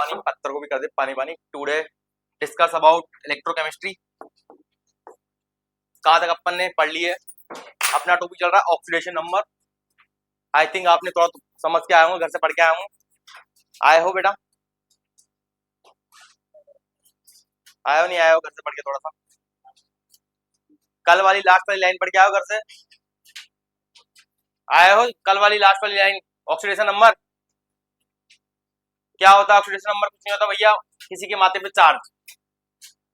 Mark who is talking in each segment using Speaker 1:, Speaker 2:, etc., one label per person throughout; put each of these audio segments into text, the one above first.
Speaker 1: पानी, पत्थर को भी कर दे पानी पानी। Today discuss about electrochemistry. कहाँ तक अपन ने पढ़ लिए? अपना टॉपिक चल रहा है ऑक्सीडेशन नंबर। आई थिंक आपने थोड़ा तो समझ के आया हूँ, घर से पढ़ के आया हूँ। आए हो बेटा? आए हो नहीं आए हो घर से पढ़ के? थोड़ा सा कल वाली लास्ट वाली लाइन पढ़ के आए हो घर से? आए हो? कल वाली लास्ट वाली लाइन ऑक्सीडेशन नंबर क्या होता है? ऑक्सीडेशन नंबर कुछ नहीं होता भैया, किसी के माथे पे चार्ज,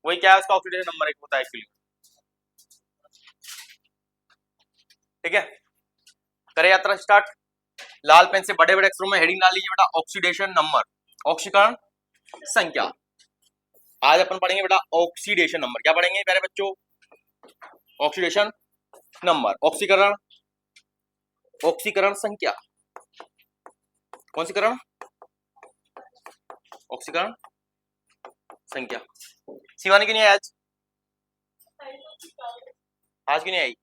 Speaker 1: वही क्या है उसका ऑक्सीडेशन नंबर एक होता है एक्चुअली। ठीक है, करें यात्रा स्टार्ट। लाल पेन से बड़े बड़े अक्षरों में हेडिंग डाल लीजिए बेटा, ऑक्सीडेशन नंबर, ऑक्सीकरण संख्या। आज अपन पढ़ेंगे बेटा ऑक्सीडेशन नंबर। क्या पढ़ेंगे प्यारे बच्चों? ऑक्सीडेशन नंबर, ऑक्सीकरण, ऑक्सीकरण संख्या। कौन सी करण? ऑक्सीकरण संख्या। शिवानी क्यों नहीं आई आज? आज क्यों नहीं आई?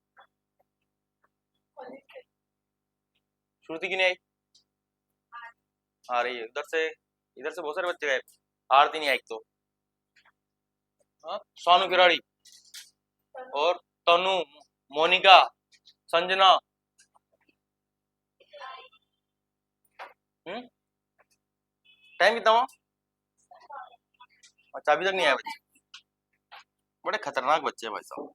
Speaker 1: श्रुति क्यों नहीं आई? आ रही है उधर से, इधर से बहुत सारे बच्चे गए। आरती नहीं आई तो सोनू किराड़ी और तनु, मोनिका, संजना। टाइम कितना हुआ? अच्छा अभी तक नहीं आए बच्चे, बड़े खतरनाक बच्चे हैं भाई साहब।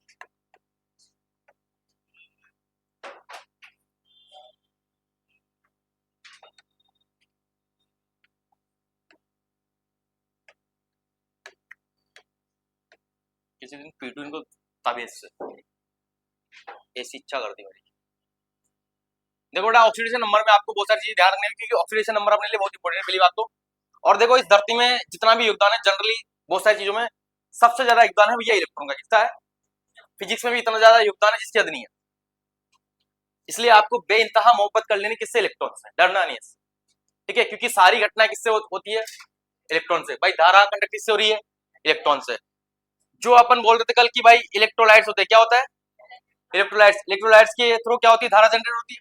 Speaker 1: किसी दिन पीटू इनको ताबीज से, ऐसी इच्छा कर दी मेरी। देखो बेटा ऑक्सीडेशन नंबर में आपको बहुत सारी चीजें ध्यान रखनी है, क्योंकि ऑक्सीडेशन नंबर अपने लिए बहुत इंपॉर्टेंट है पहली बात तो। और देखो इस धरती में जितना भी योगदान है जनरली बहुत सारी चीजों में सबसे ज्यादा योगदान है भैया इलेक्ट्रॉन का। किसका है? फिजिक्स में भी इतना ज्यादा योगदान है जिसकी हद नहीं है। इसलिए आपको बेइंतहा मोहब्बत कर लेनी किससे? इलेक्ट्रॉन से, डरना नहीं है। ठीक है, क्योंकि सारी घटनाएं किससे होती है? इलेक्ट्रॉन से। भाई धारा कंडक्ट किससे हो रही है? इलेक्ट्रॉन से। जो अपन बोल रहे थे कल की भाई इलेक्ट्रोलाइट्स होते हैं, क्या होता है? इलेक्ट्रोलाइट्स। इलेक्ट्रोलाइट्स के थ्रू क्या होती है? धारा जनरेट होती है।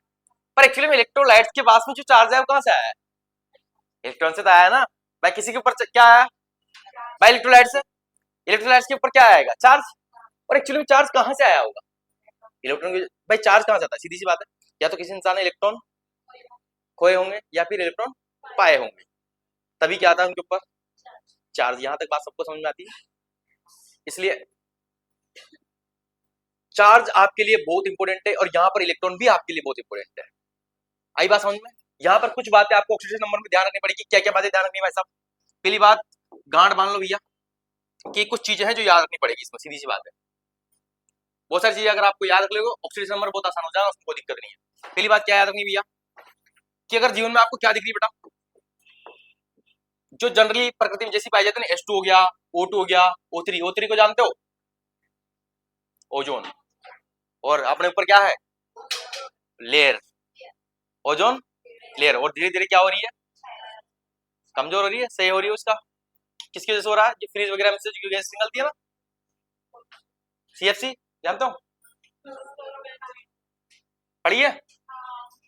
Speaker 1: पर एक्चुअली में इलेक्ट्रोलाइट्स के पास में जो चार्ज है वो कहां से आया है? इलेक्ट्रॉन से तो आया ना भाई। किसी के ऊपर क्या आया भाई? इलेक्ट्रोलाइट से। इलेक्ट्रोलाइट्स के ऊपर क्या आएगा? चार्ज। और एक्चुअली में चार्ज कहां से आया होगा? इलेक्ट्रॉन के भाई चार्ज कहां से आता है? सीधी सी बात है, या तो किसी इंसान ने इलेक्ट्रॉन खोए होंगे या फिर इलेक्ट्रॉन पाए होंगे, तभी क्या आता है उनके ऊपर? चार्ज। यहां तक बात सबको समझ में आती है? इसलिए चार्ज आपके लिए बहुत इंपॉर्टेंट है और यहाँ पर इलेक्ट्रॉन भी आपके लिए बहुत इंपॉर्टेंट है। आई बात समझ में? यहाँ पर कुछ बातें आपको ऑक्सीडेशन नंबर में ध्यान रखनी पड़ेगी। क्या क्या बातें ध्यान रखनी है भाई साहब? पहली बात, गांठ बांध लो भैया कि कुछ चीजें हैं जो याद रखनी पड़ेगी इसमें, सीधी सी बात है। बहुत सारी चीजें अगर आपको याद रख लोगे ऑक्सीडेशन नंबर बहुत आसान हो जाएगा, उसमें कोई दिक्कत नहीं है। पहली बात क्या याद रखनी भैया कि अगर जीवन में आपको क्या दिख रही है बेटा, जो जनरली प्रकृति में जैसी पाई जाती है ना, H2 हो गया, O2 हो गया, O3। O3 को जानते हो? ओजोन। और अपने ऊपर क्या है? Layer, ozone layer. और धीरे धीरे क्या हो रही है? कमजोर हो रही है, सही हो रही है उसका। किसकी वजह से हो रहा है? जो फ्रीज वगैरह में से जो गैस निकलती है ना, CFC, जानते हो? पढ़ी है?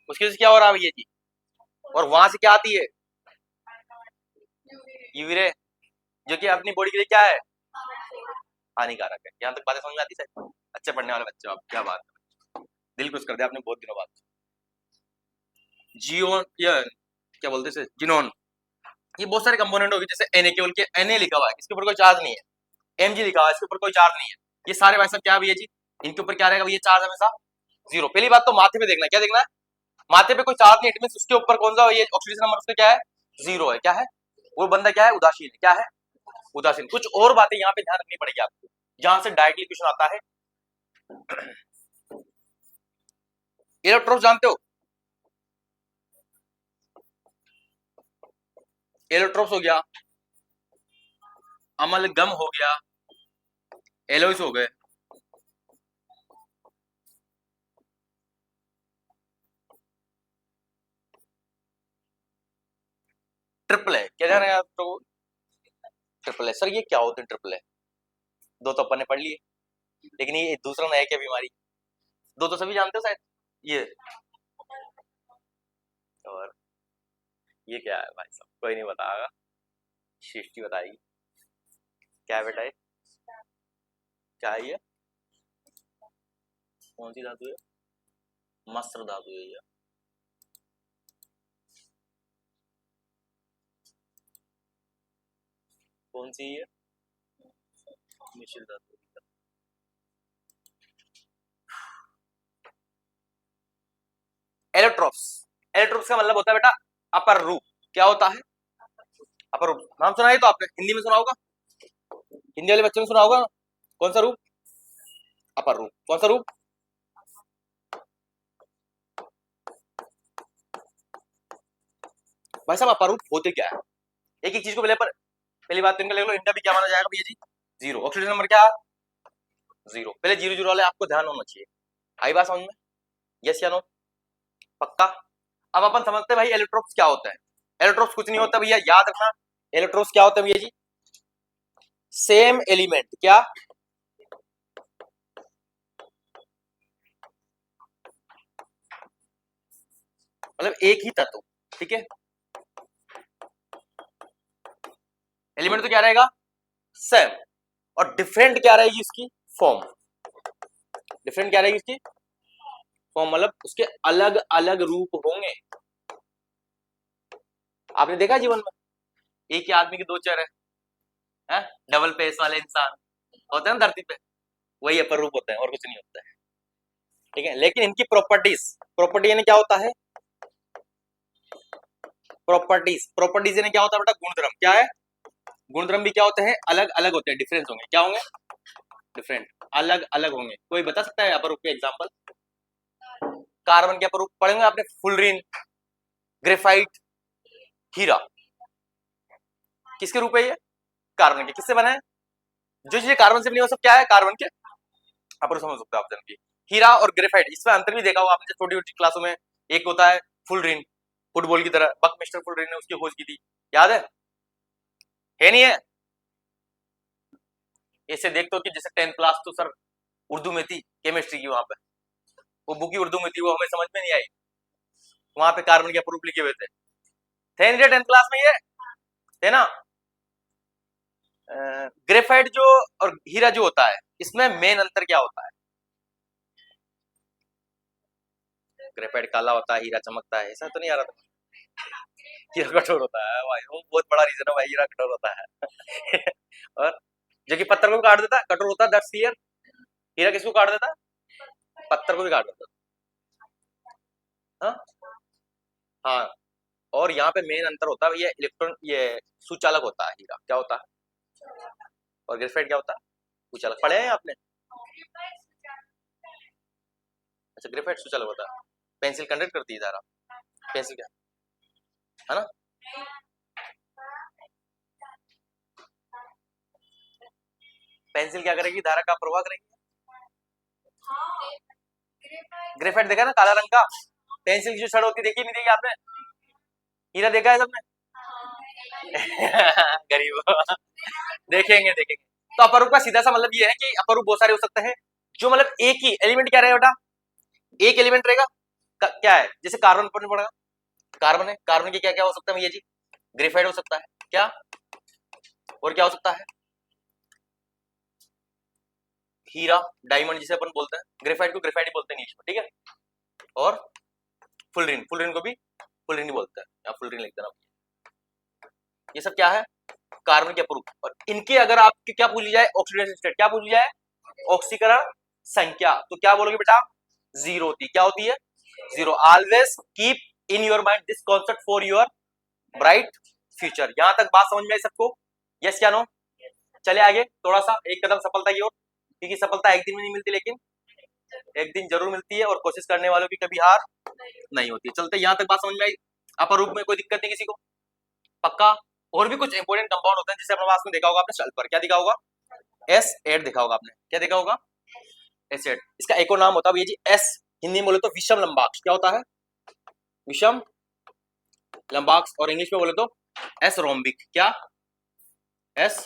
Speaker 1: उसकी वजह से क्या हो रहा है भैया जी? और वहां से क्या आती है? यूवी, जो कि अपनी बॉडी के लिए क्या है? हानिकारक है। यहाँ तक बातें समझ में आती है? अच्छे पढ़ने वाले बच्चे आप, क्या बात है, दिल खुश कर दिया आपने बहुत दिनों बाद। जियोन, या क्या बोलते हैं जिनोन, ये बहुत सारे कंपोनेंट होगी। जैसे Na, केवल के Na लिखा हुआ है, इसके ऊपर कोई चार्ज नहीं है। Mg लिखा हुआ है, इसके ऊपर कोई चार्ज नहीं है। ये सारे भाई साहब क्या है भैया जी? इनके ऊपर क्या रहेगा भैया? चार्ज हमेशा जीरो। पहली बात तो माथे पे देखना, क्या देखना है? माथे पे कोई चार्ज नहीं, इट मींस उसके ऊपर कौन सा ये ऑक्सीडेशन नंबर उसका क्या है? जीरो है। क्या है वो बंदा? क्या है? उदासीन है। क्या है? उदासीन। कुछ और बातें यहाँ पे ध्यान रखनी पड़ेगी आपको, जहां से डायरेक्टली क्वेश्चन आता है। इलेक्ट्रोड्स जानते हो? एलोट्रोप्स हो गया, अमलगम हो गया, एलोइस हो गए। ट्रिपल है, क्या जान रहे हैं आप तो? ट्रिपल है सर, ये क्या होते हैं ट्रिपल है? दो तो अपन ने पढ़ लिए, लेकिन ये दूसरा नया क्या बीमारी? दो तो सभी जानते हो शायद। ये और ये क्या है भाई साहब? कोई नहीं बताएगा। सृष्टि बताएगी क्या बेटा है, क्या है ये, कौन सी धातु है, मस्र धातु है ये। कौन सी है, मिश्र धातु। एलोट्रोप्स, एलोट्रोप्स का मतलब होता है बेटा अपर रूप। क्या होता है, अपर रूप। नाम सुना है तो आपने हिंदी में सुना होगा, हिंदी वाले बच्चों ने सुना होगा। कौन सा रूप, अपर रूप। कौन सा रूप, भाई साहब अपर रूप होते क्या है, एक एक चीज को पहली बात तो इनका ले लो, इनका भी क्या माना जाएगा भैया जी, जीरो। ऑक्सीजन नंबर क्या, जीरो। पहले जीरो जीरो वाले आपको ध्यान होना चाहिए। आई बात समझ में, यस या नो, पक्का। अब अपन समझते हैं भाई इलेक्ट्रोप्स क्या होता है। इलेक्ट्रोप्स कुछ नहीं होता भैया, याद रखना। इलेक्ट्रोप्स क्या होता है भैया जी, सेम एलिमेंट, क्या, मतलब एक ही तत्व, ठीक है। एलिमेंट तो क्या रहेगा, सेम, और डिफरेंट क्या रहेगी इसकी फॉर्म। डिफरेंट क्या रहेगी इसकी फॉर्म, मतलब उसके अलग अलग रूप होंगे। आपने देखा जीवन में एक ही आदमी के दो चेहरे हैं, डबल फेस वाले इंसान होते हैं ना धरती पे, वही अपर रूप होता है और कुछ नहीं होता है, ठीक है। लेकिन इनकी प्रॉपर्टीज, प्रॉपर्टी यानी क्या होता है, प्रॉपर्टीज, प्रॉपर्टीज यानी क्या होता है बेटा, गुणधर्म। क्या है, गुणधर्म भी क्या होते हैं, अलग अलग होते हैं, डिफरेंस होंगे। क्या होंगे, डिफरेंट, अलग अलग होंगे। कोई बता सकता है अपर रूप के एग्जांपल, कार्बन के अपर रूप पढ़ेंगे आपने, फुलरीन, ग्रेफाइट, हीरा, किसके रूप है ये, कार्बन के। किससे बना है, जो चीजें कार्बन से बनी वो सब क्या है, कार्बन के अपर समझ सकते हो आप जन की। हीरा और ग्रेफाइट, इसमें अंतर भी देखा होगा आपने छोटी छोटी क्लासों में। एक होता है फुलरीन, फुटबॉल की तरह, बकमिस्टर फुलरीन ने उसकी खोज की थी, याद है नहीं है। ऐसे देखते हो कि जैसे 10th क्लास तो सर उर्दू में थी, केमिस्ट्री की, वहां पे वो बुक ही उर्दू में थी, वो हमें समझ में नहीं आई। वहां पे कार्बन के अपर रूप लिखे हुए थे, 10th क्लास में ये थे ना। ग्रेफाइट जो और हीरा जो होता है, इसमें मेन अंतर क्या होता है, ग्रेफाइट काला होता है, हीरा चमकता है, ऐसा तो नहीं आ रहा था। हीरा कठोर होता है भाई, वो बहुत बड़ा रीजन है भाई, हीरा कठोर होता है। और जो कि पत्थर को काट देता है, कठोर होता है, दैट्स क्लियर। हीरा किसको काट देता है, पत्थर को भी काट देता है। हाँ हाँ, और यहाँ पे मेन अंतर होता है ये इलेक्ट्रॉन, ये सुचालक होता है हीरा, क्या होता है, और ग्रेफाइट क्या होता है, सुचालक। पढ़े हैं आपने, अच्छा ग्रेफाइट सुचालक होता है, पेंसिल कंडक्ट करती है धारा, पेंसिल क्या है ना, पेंसिल क्या करेगी, धारा का प्रवाह करेगी। ग्रेफाइट देखा ना, काला रंग का, पेंसिल की जो छड़ होती है देखी नहीं देखी आपने, हीरा देखा है सबने। गरीब देखेंगे देखेंगे। तो अपरूप का सीधा सा मतलब ये है कि अपरूप बहुत सारे हो सकते हैं, जो मतलब एक ही एलिमेंट क्या रहेगा बेटा, एक एलिमेंट रहेगा। क्या है, जैसे कार्बन पर पड़ेगा, कार्बन है, कार्बन के क्या क्या हो सकता है भैया जी, ग्रेफाइट हो सकता है, क्या, और क्या हो सकता है, हीरा, डायमंड जिसे अपन बोलते हैं, ग्रेफाइट को ग्रेफाइट ही बोलते हैं इंग्लिश में, ठीक है। और फुलरिन, फुलरिन को भी फुलरिन ही बोलते हैं, या फुलरिन लिख देना। ये सब क्या है, कार्बन के अपरूप। और इनके अगर आपके क्या पूछ लिया जाए, ऑक्सीडेशन स्टेट क्या पूछ लिया जाए, ऑक्सीकरण संख्या, तो क्या बोलोगे बेटा, जीरो होती, क्या होती है, zero. Always keep in your mind this concept for your bright future. यहां तक बात समझ में आई सबको, यस क्या नो। चले आगे थोड़ा सा, एक कदम सफलता की ओर, क्योंकि सफलता एक दिन में नहीं मिलती, लेकिन एक दिन जरूर मिलती है, और कोशिश करने वालों की कभी हार नहीं होती। चलते यहां तक बात समझ में आई, अपर रूप में कोई दिक्कत नहीं किसी को, पक्का। और भी कुछ इंपोर्टेंट कंपाउंड होते हैं, जैसे अपने पास में देखा होगा आपने सल्फर, क्या दिखा होगा, S8 दिखा होगा आपने, क्या देखा होगा, S8। इसका एक और नाम होता है ये जी S, हिंदी में बोले तो विषम लंबाक्ष, क्या होता है, विषम लंबाक्ष, और इंग्लिश में बोले तो S रोम्बिक, क्या, S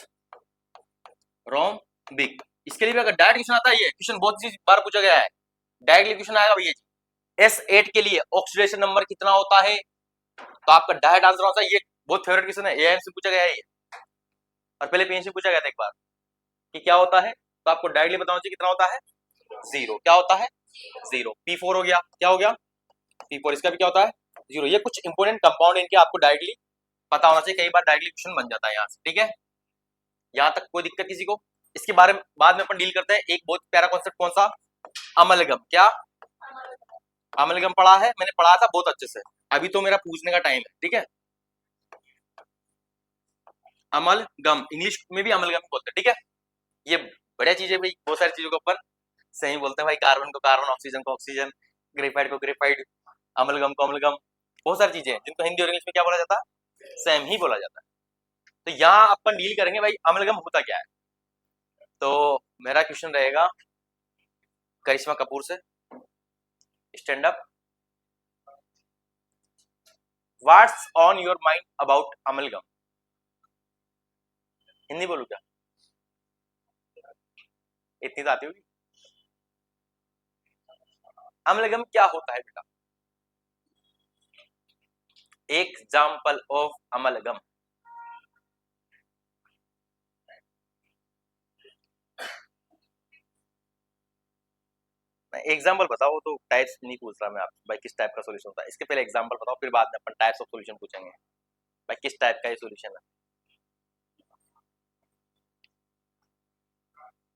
Speaker 1: रोम्बिक। इसके लिए भी अगर डायरेक्ट क्वेश्चन आता है, ये क्वेश्चन बहुत सी बार पूछा गया है, डायरेक्टली क्वेश्चन आएगा भैया जी, S8 के लिए ऑक्सीडेशन नंबर कितना होता है, तो आपका डायरेक्ट आंसर होता है, ये बहुत फेवरेट क्वेश्चन है, एआईएम से पूछा गया है ये, और पहले पीएनसी पूछा गया था एक बार कि क्या होता है, तो आपको डायरेक्टली बताना चाहिए कितना होता है, 0। क्या होता है, 0। P4 हो गया, क्या हो गया, P4। इसका भी क्या होता है, 0। ये कुछ इंपोर्टेंट कंपाउंड इनके आपको डायरेक्टली पता होना चाहिए, कई बार डायरेक्टली क्वेश्चन बन जाता है यहाँ से, ठीक है। यहाँ तक कोई दिक्कत किसी को? इसके बारे में बाद में अपन डील करते हैं। एक बहुत प्यारा कॉन्सेप्ट कौन सा, अमलगम। क्या अमलगम पढ़ा है, मैंने पढ़ा था बहुत अच्छे से, अभी तो मेरा पूछने का टाइम है, ठीक है। अमलगम इंग्लिश में भी अमलगम बोलते हैं, ठीक है। ये बढ़िया चीज है भाई, बहुत सारी चीजों को अपन सही बोलते हैं भाई, कार्बन को कार्बन, ऑक्सीजन को ऑक्सीजन, ग्रेफाइड को ग्रेफाइड, अमलगम को अमलगम, बहुत सारी चीजें हैं जिनको हिंदी और इंग्लिश में क्या बोला जाता है, सेम ही बोला जाता है। तो यहाँ अपन डील करेंगे भाई अमलगम होता क्या है। तो मेरा क्वेश्चन रहेगा करिश्मा कपूर से, stand up. What's on your mind about amalgam? Hindi बोलू क्या, इतनी तो आती होगी। अमलगम क्या होता है बेटा, एग्जाम्पल ऑफ अमलगम। एग्जाम्पल बताओ, तो टाइप्स नहीं पूछ रहा मैं आपसे भाई किस टाइप का सॉल्यूशन होता है, इसके पहले एग्जाम्पल बताओ, फिर बाद में अपन टाइप्स ऑफ सॉल्यूशन पूछेंगे भाई किस टाइप का ये सॉल्यूशन है।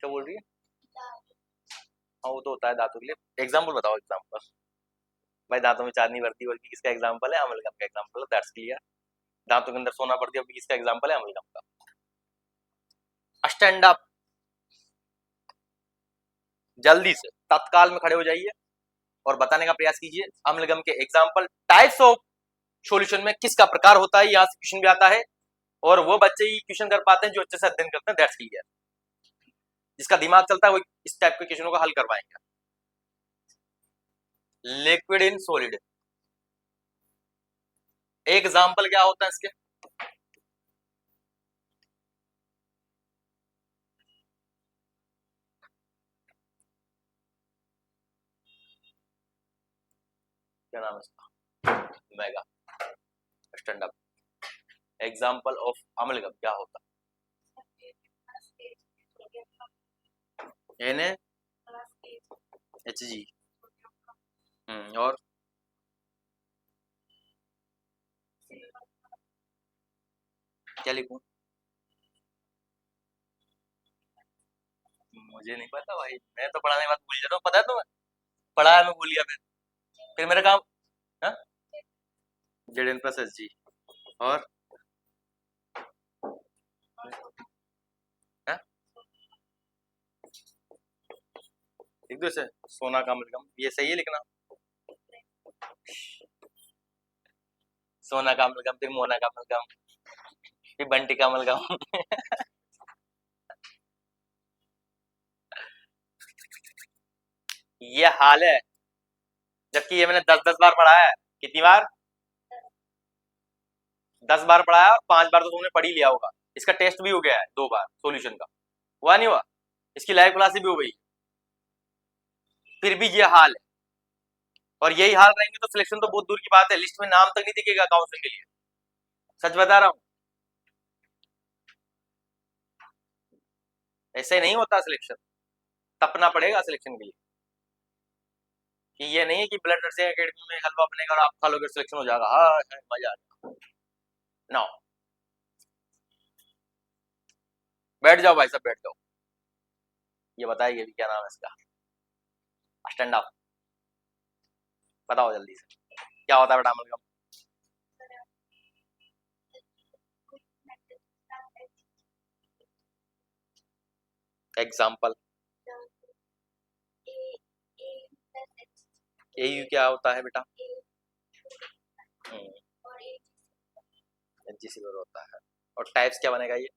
Speaker 1: क्या बोल रही है, हाँ वो तो होता है दांतों के लिए। एग्जाम्पल बताओ, एग्जाम्पल भाई, दांतों में चांदनी बढ़ती है किसका एग्जाम्पल है, अमलगम का एग्जाम्पल है, दैट्स क्लियर। दांतों के अंदर सोना बढ़ती है किसका एग्जाम्पल है, अमलगम का। स्टैंड अप, जल्दी से तत्काल में खड़े हो जाइए और बताने का प्रयास कीजिए अम्लगम के एग्जाम्पल, टाइप्स ऑफ सॉल्यूशन में किसका प्रकार होता है, यहाँ से क्वेश्चन भी आता है और वो बच्चे ही क्वेश्चन कर पाते हैं जो अच्छे से अध्ययन करते हैं, दैट्स क्लियर। जिसका दिमाग चलता है वो इस टाइप के क्वेश्चनों को हल करवाएंगे। लिक्विड इन सॉलिड, एग्जाम्पल क्या होता है इसके, क्या नाम है इसका, mega. Stand up, example of amalgam क्या होता है, एन एच जी। और क्या लिखूं, मुझे नहीं पता भाई, मैं तो पढ़ाने के बाद भूल जाता हूँ, पता है तुम्हें, पढ़ा है मैं भूल गया, फिर मेरा काम, Z N plus H G. और है? एक दो से सोना का अमलगम, ये सही है लिखना, सोना का अमलगम, फिर मोना का अमलगम, फिर बंटी का अमलगम। ये हाल है, जबकि ये मैंने 10-10 बार पढ़ा है। कितनी बार, 10 बार पढ़ा है और 5 बार तो तुमने पढ़ ही लिया होगा। इसका टेस्ट भी हो गया है 2 बार सॉल्यूशन का, हुआ नहीं हुआ, इसकी लाइव क्लास भी हो गई, फिर भी ये हाल है। और यही हाल रहेंगे तो सिलेक्शन तो बहुत दूर की बात है, लिस्ट में नाम तक नहीं दिखेगा काउंसिलिंग के लिए, सच बता रहा हूँ। ऐसे नहीं होता सिलेक्शन, तपना पड़ेगा सिलेक्शन के लिए, कि ये नहीं है कि ब्लड नर्सिंग एकेडमी में हलवा बनेगा और आप खा लोगे सिलेक्शन हो जाएगा, हाँ मजा आ जाएगा। ना, बैठ जाओ भाई सब, बैठ जाओ। ये बताइए भी क्या नाम है इसका, स्टैंड अप, बताओ जल्दी से क्या होता है बेटा अमलगम। एग्जाम्पल, एयू क्या होता है बेटा, एचजीसी होता है। और टाइप्स क्या बनेगा ये,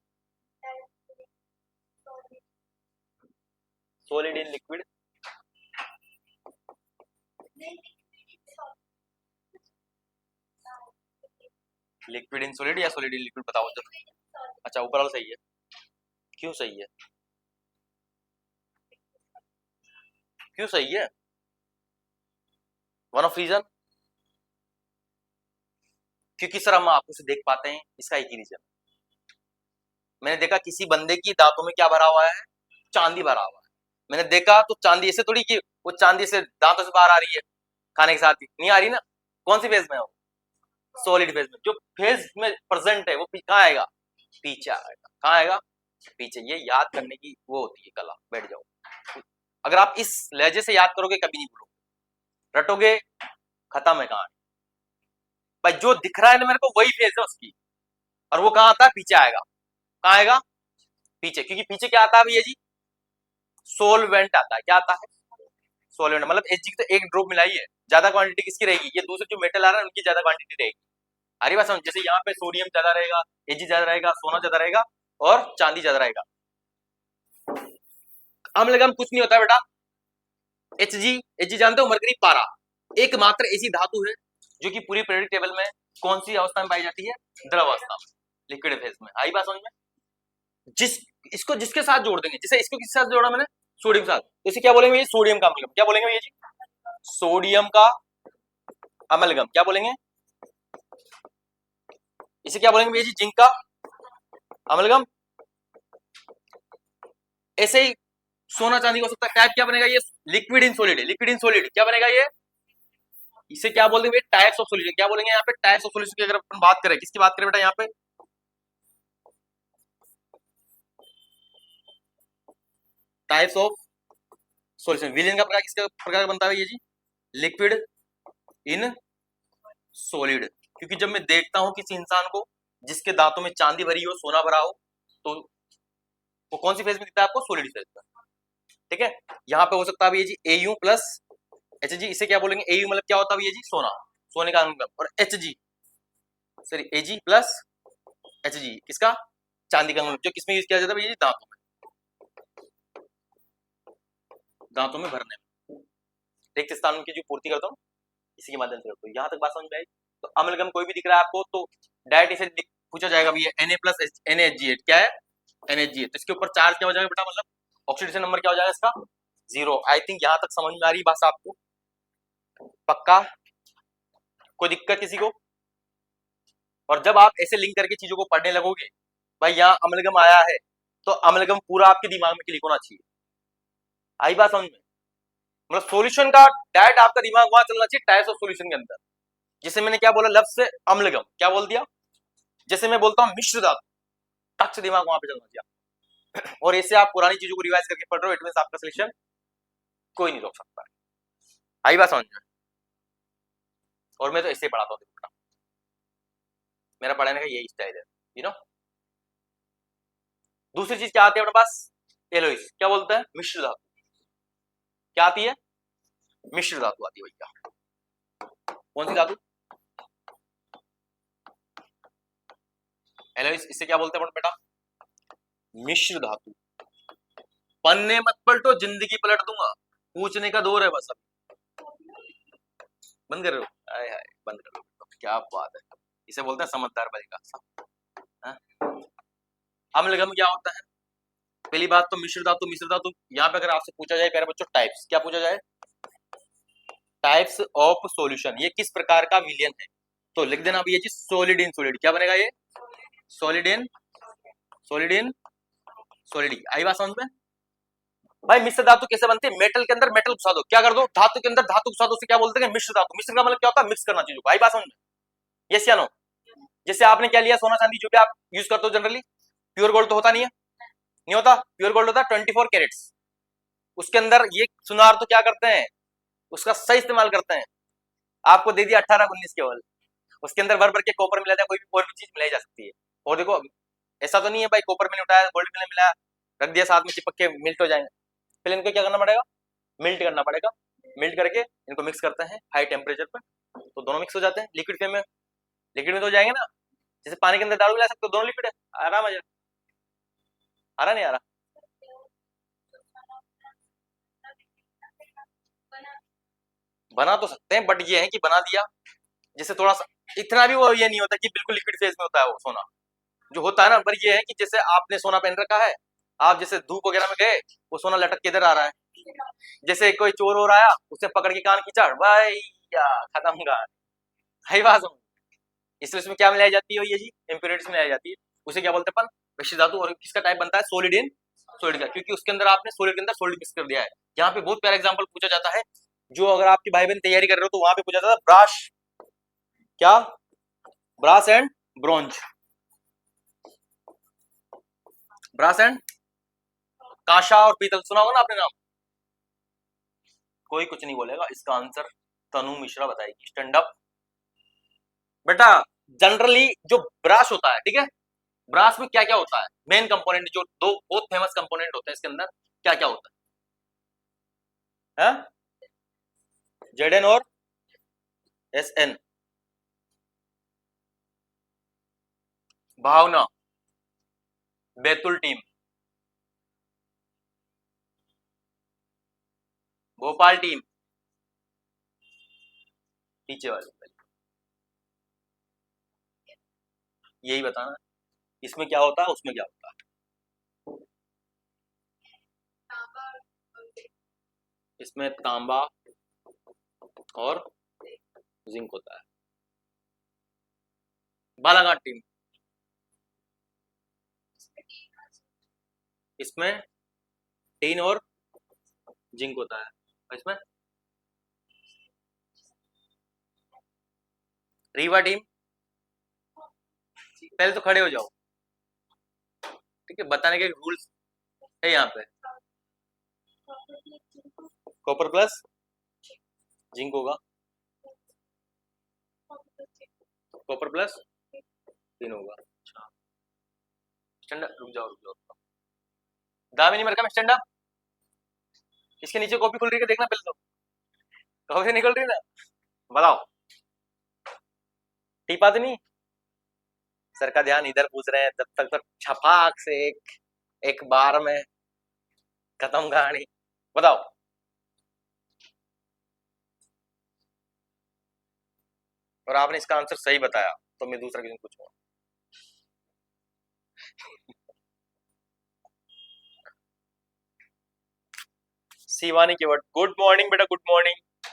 Speaker 1: solid in liquid, liquid in solid या सॉलिड इन लिक्विड, बताओ जरा। अच्छा ऊपर वाला सही है, क्यों सही है, क्यों सही है, वन ऑफ रीजन, क्योंकि सर हम आंखों से देख पाते हैं, इसका एक ही रीजन। मैंने देखा किसी बंदे की दांतों में क्या भरा हुआ है, चांदी भरा हुआ है। मैंने देखा तो चांदी ऐसे थोड़ी कि वो चांदी से दांतों से बाहर आ रही है खाने के साथ ही, नहीं आ रही ना। कौन सी फेज में है वो? सॉलिड फेज में। जो फेज में प्रेजेंट है वो कहाँ आएगा? पीछे आएगा। कहाँ आएगा? पीछे। ये याद करने की वो होती है कला, बैठ जाओ। अगर आप इस लहजे से याद करोगे कभी नहीं भूलोगे, रटोगे, खत्म है कहानी। भाई जो दिख रहा है ना मेरे को वही फेज है उसकी, और वो कहाँ आता है? पीछे आएगा। कहाँ आएगा? पीछे। क्योंकि पीछे क्या आता है भैया जी? सोलवेंट आता है। क्या आता है? सोलवेंट। मतलब Hg की तो एक ड्रॉप मिलाई है, ज्यादा क्वांटिटी किसकी रहेगी? ये दूसरे जो मेटल आ रहा है उनकी ज्यादा क्वांटिटी रहेगी। आ रही बात समझ? जैसे यहाँ पे सोडियम ज्यादा रहेगा, Hg ज्यादा रहेगा, सोना ज्यादा रहेगा और चांदी ज्यादा रहेगा। अम्लगम कुछ नहीं होता है बेटा। Hg जानते हो? मरकरी पारा एकमात्र ऐसी धातु है जो कि पूरी पीरियोडिक टेबल में कौन सी अवस्था में पाई जाती है? द्रव अवस्था में, लिक्विड फेज में। आई बात समझ में? इसको जिसके साथ जोड़ देंगे, जैसे इसको किसके साथ जोड़ा मैंने? सोडियम के साथ, तो इसे क्या बोलेंगे? ये सोडियम का अम्लगम। क्या बोलेंगे भैया जी? सोडियम का अम्लगम। क्या बोलेंगे? इसे क्या बोलेंगे भैया जी? जिंक का अम्लगम। ऐसे ही सोना चांदी हो सकता है। टाइप क्या बनेगा? ये लिक्विड इन सॉलिड है। लिक्विड इन सॉलिड क्या बनेगा ये? इसे क्या बोल देंगे? Types of solution. क्या बोलेंगे यहाँ पे? टाइप्स ऑफ सॉल्यूशन की अगर अपन बात करें, किसकी बात करें बेटा यहाँ पे? Types of solution. विलेन का प्रकार किसका प्रकार बनता है ये जी? Liquid in solid. क्योंकि जब मैं देखता हूं किसी इंसान को जिसके दांतों में चांदी भरी हो, सोना भरा हो, तो वो कौन सी फेज में दिखता है आपको? सॉलिड फेज में। ठीक है। यहाँ पे हो सकता है ये जी Au प्लस Hg। इसे क्या बोलेंगे? Au मतलब क्या होता है ये जी? सोना, सोने का अम्लगम। और Hg sorry Ag plus Hg किसका? चांदी का अम्लगम। जो किसमें यूज किया जाता है ये जी? दांतों में, दांतों में भरने में, रिक्त स्थान की जो पूर्ति करता हूँ इसी के माध्यम से करता हूँ। यहाँ तक बात समझ में आई? तो अम्लगम कोई भी दिख रहा है आपको तो डायरेक्ट इसे पूछा जाएगा भैया Na प्लस NaHgH क्या है? NaHgH। तो इसके ऊपर चार्ज क्या हो जाएगा बेटा? मतलब ऑक्सीडेशन नंबर क्या हो जाएगा इसका? 0। आई थिंक यहाँ तक समझ में आ रही बात आपको? पक्का? कोई दिक्कत किसी को? और जब आप ऐसे लिंक करके चीजों को पढ़ने लगोगे, भाई यहाँ अम्लगम आया है तो अम्लगम पूरा आपके दिमाग में क्लिक होना चाहिए। आई बात समझ में? मतलब सॉल्यूशन का डायरेक्ट आपका दिमाग वहां चलना चाहिए टाइप्स ऑफ सॉल्यूशन के अंदर। जिसे मैंने क्या बोला? लफ्ज से अम्लगम क्या बोल दिया? जैसे मैं बोलता हूँ मिश्र धातु, टच से दिमाग वहां पे चलना चाहिए। और इससे आप पुरानी चीजों को रिवाइज करके पढ़ रहे हो, इट मींस आपका सिलेक्शन कोई नहीं रोक सकता। आई बात समझ में? और मैं तो ऐसे ही पढ़ाता हूँ, मेरा पढ़ाने का यही स्टाइल है, यू नो। दूसरी चीज क्या आती है अपने पास? एलोइस। क्या बोलते हैं? मिश्र धातु। क्या आती है? मिश्र धातु आती है भैया। कौन सी धातु? एलोइस। इसे क्या बोलते हैं बेटा? मिश्र धातु। पन्ने मत पलटो, जिंदगी पलट दूंगा। पूछने का दौर है बस। अब बंद कर रहे हो? हाय हाय, बंद कर लो। क्या बात है। इसे बोलते हैं समझदार बनेगा। अम्लगम क्या होता है? पहली बात तो मिश्र धातु। मिश्र धातु यहाँ पे अगर आपसे पूछा जाए प्यारे बच्चों, टाइप्स क्या पूछा जाए? टाइप्स ऑफ सॉल्यूशन, ये किस प्रकार का विलयन है? तो लिख देना भैया जी सॉलिड इन सॉलिड। क्या बनेगा ये? Solid in solid in solid. आई बात समझ में? भाई मिश्र धातु कैसे बनती है? मेटल के अंदर मेटल घुसा दो, क्या कर दो? धातु के अंदर धातु घुसा दो, उसे क्या बोलते हैं? मिश्र धातु। मिश्र का मतलब क्या होता है? मिक्स करना चीजों को। आई बात समझ में? यस या नो? जैसे आपने क्या लिया? सोना चांदी जो भी आप यूज करते हो जनरली, प्योर गोल्ड तो होता नहीं है, नहीं होता। प्योर गोल्ड होता है 24 कैरेट्स। उसके अंदर ये सुनार तो क्या करते हैं? उसका सही इस्तेमाल करते हैं। आपको दे दिया 18-19 केवल, उसके अंदर भर भर के कॉपर मिला था, कोई भी और भी चीज मिलाई जा सकती है। और देखो ऐसा तो नहीं है भाई कॉपर मैंने उठाया, गोल्ड मैंने मिलाया, रख दिया साथ में, चिपक के मिल्ट हो जाएंगे। पहले इनको क्या करना पड़ेगा? मिल्ट करना पड़ेगा। मिल्ट करके इनको मिक्स करते हैं हाई टेम्परेचर पर, तो दोनों मिक्स हो जाते हैं लिक्विड फॉर्म में। लिक्विड में तो हो जाएंगे ना, जैसे पानी के अंदर दारू मिला सकते हो, दोनों लिक्विड है। आराम आ जाए। आ रहा नहीं आ रहा? बना तो सकते हैं, बट ये है कि बना दिया जैसे थोड़ा सा, इतना भी वो ये नहीं होता कि बिल्कुल लिक्विड फेज में होता है वो सोना। जो होता है ना, पर ये है कि जैसे आपने सोना पहन रखा है, आप जैसे धूप वगैरह में गए, वो सोना लटक के इधर आ रहा है। जैसे कोई चोर हो आया, उसे पकड़ के कान खींचा, भाई या खत्म का। है बात समझ? इसलिए इसमें क्या मिलाई जाती है ये जी? इम्प्योरिटीज मिलाई जाती है। उसे क्या बोलते हैं अपन? मिश्रित धातु, और किसका टाइप बनता है? सॉलिड इन सॉलिड का, क्योंकि उसके अंदर आपने सॉलिड के अंदर सॉलिड मिक्स कर दिया है। यहाँ पे बहुत प्यारा एग्जांपल पूछा जाता है, जो अगर आपकी भाई बहन तैयारी कर रहे हो तो वहां पे पूछा जाता है ब्राश, क्या? Brass and bronze, brass and कांसा और पीतल, सुना होगा ना आपने नाम? कोई कुछ नहीं बोलेगा, इसका आंसर तनु मिश्रा बताएगी। स्टैंड अप बेटा। जनरली जो ब्राश होता है, ठीक है, ब्रास में क्या क्या होता है? मेन कंपोनेंट जो दो बहुत फेमस कंपोनेंट होते हैं इसके अंदर, क्या क्या होता है? जेड एन और एस एन। भावना, बैतुल टीम, भोपाल टीम, पीछे वाले, यही बताना इसमें क्या होता है उसमें क्या होता है। इसमें तांबा और जिंक होता है। बालाघाट टीम, इसमें टीन और जिंक होता है। इसमें रीवा टीम, पहले तो खड़े हो जाओ, ठीक है, बताने के रूल्स है यहाँ पे। कॉपर प्लस जिंक होगा, कॉपर प्लस टीन होगा। अच्छा, स्टैंड अप, रुक जाओ रुक जाओ, दामिनी मरकम स्टैंड अप। इसके नीचे कॉपी खुल रही है, देखना पहले तो, कॉपी निकल रही है ना, बताओ। टीपा तो नहीं? सर का ध्यान इधर पूछ रहे हैं, जब तक तो छपाक से एक बार में खत्म कहानी। बताओ। और आपने इसका आंसर सही बताया तो मैं दूसरा क्वेश्चन पूछूंगा। शिवानी केवट, गुड मॉर्निंग बेटा, गुड मॉर्निंग।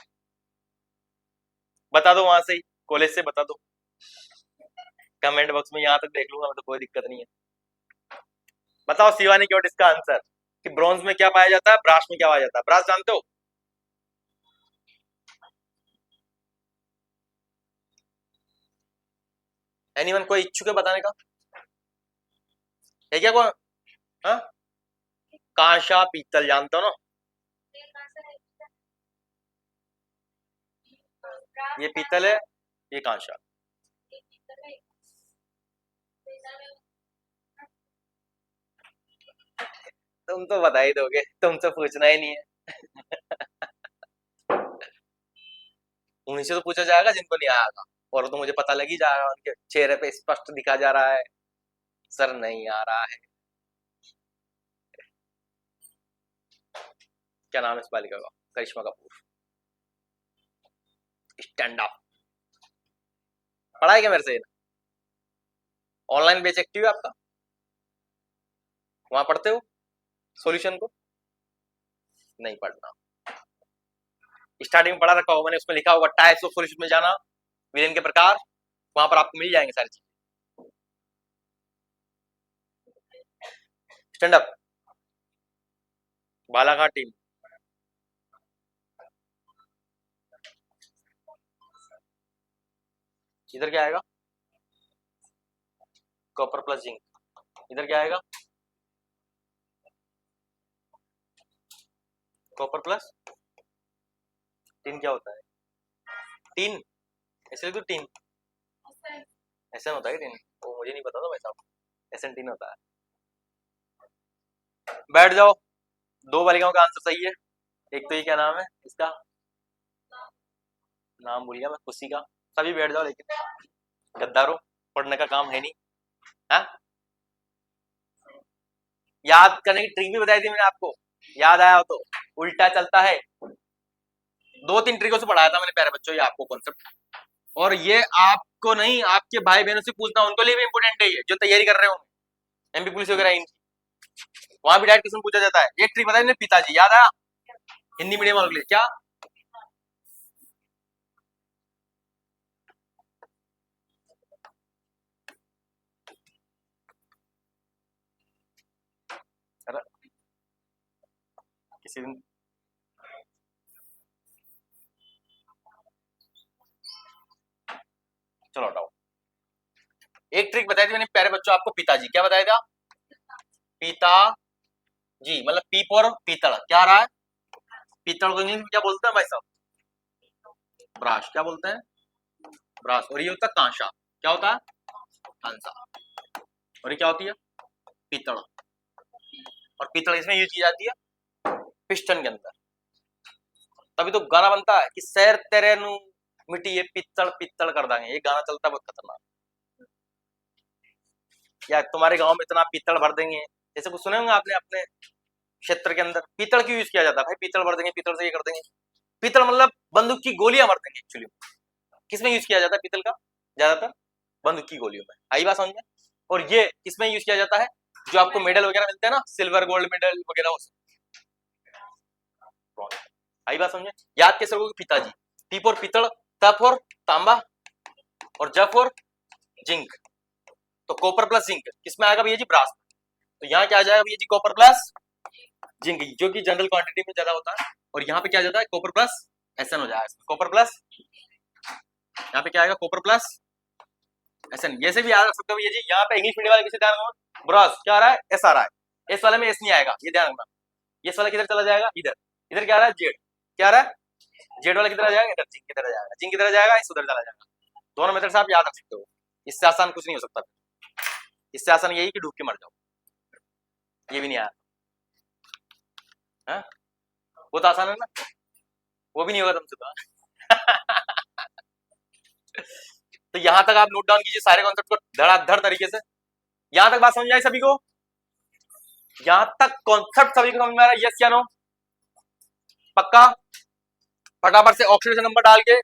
Speaker 1: बता दो वहां से ही, कॉलेज से बता दो, कमेंट बॉक्स में, यहाँ तक देख लूंगा मैं तो, कोई दिक्कत नहीं है। बताओ शिवानी केवट इसका आंसर, कि ब्रॉन्ज में क्या पाया जाता है, ब्रास में क्या पाया जाता है? ब्रास जानते हो? एनीवन, कोई इच्छुक है बताने का? है क्या कोई? हाँ, कांसा पीतल जानते हो ना? ये पीतल है, ये कांसा। तुम तो बता ही दोगे, तुमसे पूछना ही नहीं है। उन्हीं से तो पूछा जाएगा जिनको नहीं आया था, और तो मुझे पता लग ही जाएगा, उनके चेहरे पे स्पष्ट दिखा जा रहा है सर नहीं आ रहा है। क्या नाम है इस बालिका का? करिश्मा कपूर। Stand up. पढ़ा है क्या मेरे से? ऑनलाइन बेच एक्टिव है आपका? वहां पढ़ते हो सॉल्यूशन को? नहीं पढ़ना, स्टार्टिंग में पढ़ा रखा होगा मैंने, उसमें लिखा होगा टाइप्स ऑफ सॉल्यूशन में जाना, विलेन के प्रकार, वहां पर आपको मिल जाएंगे सारी चीजें। Stand up. बालाघाट टीम, इधर क्या आएगा? Copper plus zinc. इधर क्या आएगा? Copper plus tin. क्या होता है टीन? ऐसे तो टीन ऐसा होता है टीन, वो मुझे नहीं पता था वैसा, ऐसे टीन होता है। बैठ जाओ, दो बालिकाओं का आंसर सही है। एक तो ये क्या नाम है इसका, नाम भूल गया मैं, खुशी का। सभी बैठ जाओ, लेकिन गद्दारों, पढ़ने का काम है नहीं। हाँ, याद करने की ट्रिक भी बताई थी मैंने आपको, याद आया हो तो। उल्टा चलता है, दो तीन ट्रिकों से पढ़ाया था मैंने प्यारे बच्चों, ये आपको कॉन्सेप्ट। और ये आपको नहीं, आपके भाई बहनों से पूछना, उनको लिए भी इंपोर्टेंट है ये, जो तैयारी कर रहे हो एमपी पुलिस वगैरह इनकी, वहां भी डायरेक्ट क्वेश्चन पूछा जाता है। एक ट्रिक बताई पिताजी, याद आया? हिंदी मीडियम वालों के लिए क्या? किसी दिन चलो हटाओ। एक ट्रिक बताई थी मैंने प्यारे बच्चों आपको, पिताजी, क्या बताया था? पिताजी, मतलब पी फॉर पीतल, क्या आ रहा है? पीतल को इंग्लिश में क्या बोलते हैं भाई साहब? ब्राश, क्या बोलते हैं? ब्राश। और ये होता है कांसा, क्या होता है? कांसा। और ये क्या होती है? पीतल। और पीतल इसमें यूज की जाती है पिस्टन के अंदर। तभी तो गाना बनता है कि शहर तेरे नु मिट्टी ये पित्तल पित्तल कर देंगे, ये गाना चलता है बहुत खतरनाक। या तुम्हारे गांव में इतना पीतल भर देंगे, जैसे कुछ सुने होंगे आपने अपने क्षेत्र के अंदर। पीतल क्यों यूज किया जाता है भाई? पीतल भर देंगे, पीतल से ये कर देंगे। पीतल मतलब बंदूक की गोलियां भर देंगे एक्चुअली। किसमें यूज किया जाता है पीतल का? ज्यादातर बंदूक की गोलियों में। आई बात समझ में? और ये किसमें यूज किया जाता है? जो आपको मेडल वगैरह मिलते हैं ना, सिल्वर गोल्ड मेडल वगैरह, आई बात समझे? याद कैसे रखोगे? पिताजी, पी फॉर पीतल, ता फॉर तांबा, और ज फॉर जिंक। तो कॉपर प्लस जिंक किसमें आएगा भैया जी? ब्रास। तो यहाँ क्या आ जाएगा भैया जी? कॉपर प्लस जिंक, जो कि जनरल क्वांटिटी में ज्यादा होता है। और यहाँ पे क्या जाता है? कॉपर प्लस एसएन हो जाएगा। कॉपर प्लस, यहाँ पे क्या आएगा? Copper plus SN. जैसे भी याद रख सकते हो भैया जी। यहाँ पे इंग्लिश मीडियम वाले किसे ध्यान रखना? ब्रास क्या आ रहा है? एस आ रहा है। एस वाले में एस नहीं आएगा, ये ध्यान रखना। एस वाला किधर चला जाएगा? इधर। इधर क्या आ रहा है? जेड। क्या आ रहा है? जेड वाला किधर जाएगा? इधर। जिंक किधर जाएगा? जिंक किधर जाएगा? इस उधर चला जाएगा। दोनों मेथड से आप याद रख सकते हो। इससे आसान कुछ नहीं हो सकता। इससे आसान यही कि डूब के मर जाओ। ये भी नहीं आया, हाँ? वो तो आसान है ना, वो भी नहीं होगा तुमसे तो। तो यहां तक आप नोट डाउन कीजिए सारे कॉन्सेप्ट को धड़ाधड़ तरीके से। यहां तक बात समझ आई सभी को? यहां तक कॉन्सेप्ट सभी को समझ में आ रहा है? यस या नो? पक्का? फटाफट से ऑक्सीडेशन नंबर डाल के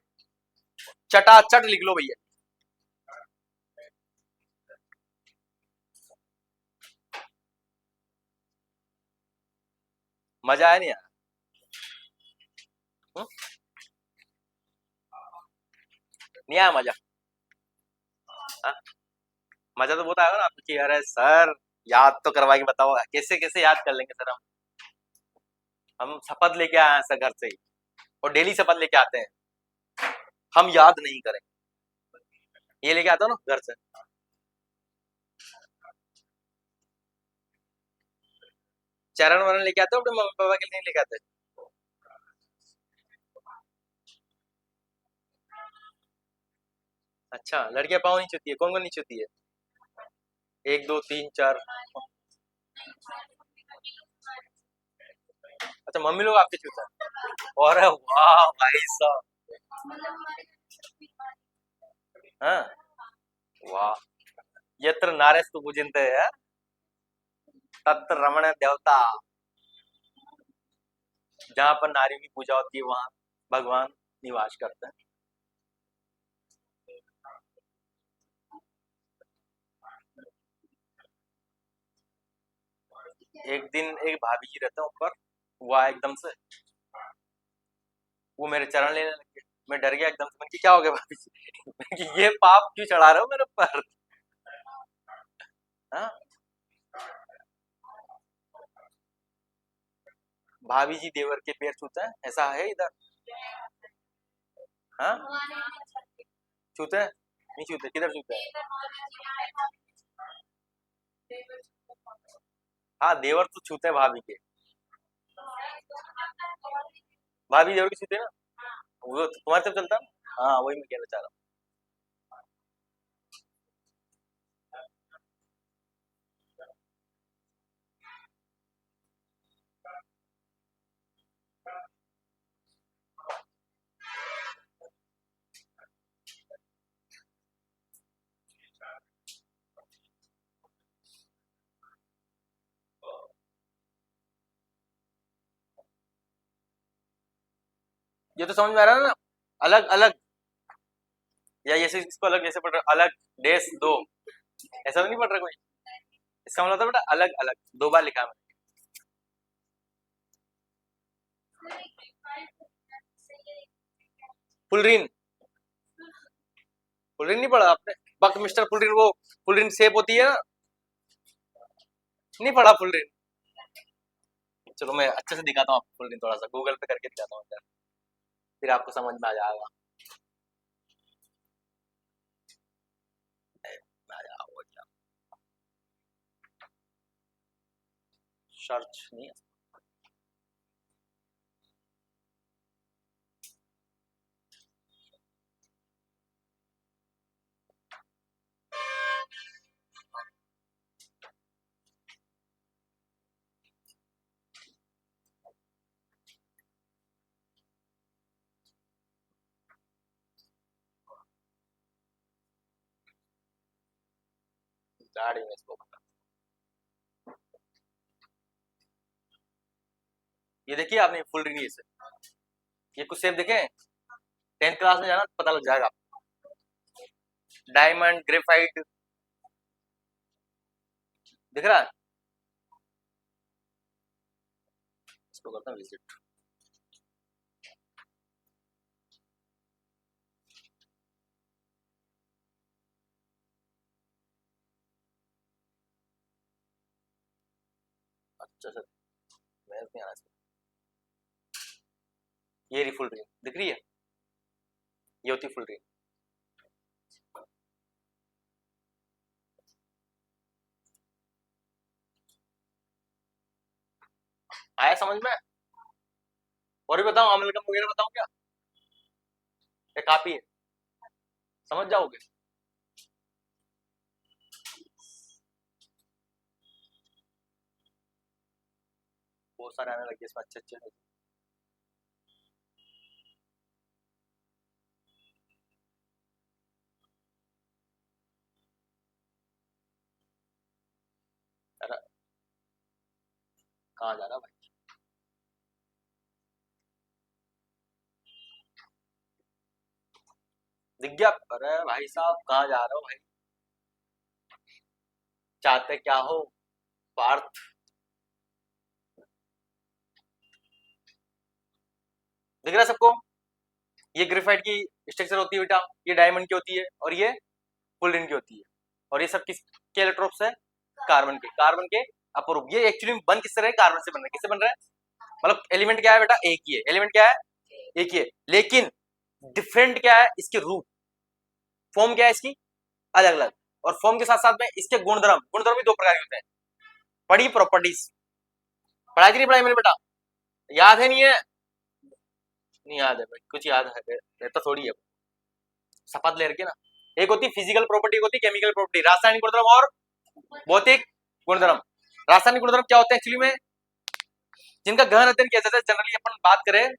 Speaker 1: चटाचट लिख लो भैया। मजा आया नहीं यार? नहीं आया मजा? हाँ? मजा तो बहुत आएगा ना आपको कि अरे सर याद तो करवा के बताओ। कैसे कैसे याद कर लेंगे सर हम शपथ लेके आए हैं सर घर से ही, और डेली शपथ लेके आते हैं हम याद नहीं करें। ये लेके आता हूँ ना घर से। चरण वरण लेके आते हो अपने मम्मी पापा के लिए? नहीं लेके आते? अच्छा, लड़कियां पाँव नहीं छूती है? कौन कौन नहीं छूती है? एक दो तीन चार। अच्छा, मम्मी लोग आपके छूता है? और वाह भाई साहब। हाँ, वाह। यत्र नारेस्तु पूजन्ते हैं, तत्र रमण देवता। जहां पर नारियों की पूजा होती है वहां भगवान निवास करते हैं। एक दिन एक भाभी जी रहते हैं ऊपर, वो आए एकदम से, वो मेरे चरण लेने लगे। मैं डर गया एकदम से। मैंने कहा, क्या हो गया भाभी जी? मैंने कहा, ये पाप क्यों चढ़ा रहे हो मेरे ऊपर? हाँ? भाभी जी देवर के पैर छूते हैं, ऐसा है इधर? हाँ? छूते हैं? नहीं छूते? किधर छूते हैं? हाँ, देवर तो छूते हैं भाभी के। भाभी देवर के छूते हैं ना? वो तो तुम्हारे तरफ चलता है ना? हाँ, वही मैं कहना चाह रहा हूँ। ये तो समझ में आ रहा है ना? अलग अलग, या जैसे इसको अलग जैसे पढ़ रहे अलग डेस दो, ऐसा तो नहीं पढ़ रहा कोई? इसका मतलब बेटा अलग अलग दो बार लिखा है। फुलरीन, फुलरीन नहीं पढ़ा आपने? बक मिस्टर फुलरीन, वो फुलरीन सेप होती है ना? नहीं पढ़ा फुलरीन? चलो मैं अच्छे से दिखाता हूँ आपको फुल थोड़ा सा गूगल पे करके दिखाता हूँ, फिर आपको समझ में आ जाएगा। सर्च नहीं है। गाड़ी में इसको ये देखिए आपने फुल रिंग से ये कुछ सेप देखे 10th क्लास में जाना पता लग जाएगा। डायमंड ग्रेफाइट दिख रहा है, इसको करता हूँ विजिट। अच्छा सर मैं नहीं आना, ये रही फुल रिंग दिख रही है, ये होती फुल रिंग। आया समझ में? और भी बताऊं अमलगम वगैरह बताऊं क्या, ये काफी है, समझ जाओगे। बहुत सारे आने लगे इसमें अच्छे अच्छे। अरे कहाँ जा रहा भाई, दिख गया? अरे भाई साहब कहाँ जा रहे हो भाई, चाहते क्या हो पार्थ? दिख रहा है सबको? ये ग्रेफाइट की स्ट्रक्चर होती है बेटा, ये डायमंड की होती है और ये फुल रिंग की होती है। और ये सब किसके इलेक्ट्रोप्स है? कार्बन के, कार्बन के अपरूप। ये एक्चुअली बन किससे रहे? कार्बन से बन रहा है। किससे बन रहा है? मतलब एलिमेंट क्या है बेटा? एक ही है। एलिमेंट क्या है? एक ही है, लेकिन डिफरेंट क्या है इसके रूप, फॉर्म क्या है इसकी अलग अलग। और फॉर्म के साथ साथ में इसके गुणधर्म, गुणधर्म भी दो प्रकार के होते हैं। पढ़ी प्रॉपर्टीज, पढ़ाई नहीं पढ़ाई मैंने बेटा? याद है नहीं है? नहीं याद है भाई, कुछ याद है रहता थोड़ी है, शपथ ले रखी ना। एक होती फिजिकल प्रॉपर्टी, एक होती केमिकल प्रॉपर्टी, रासायनिक गुणधर्म और भौतिक गुणधर्म। रासायनिक गुणधर्म क्या होते हैं एक्चुअली में, जिनका गहन अध्ययन किया जाता है। जनरली अपन बात करें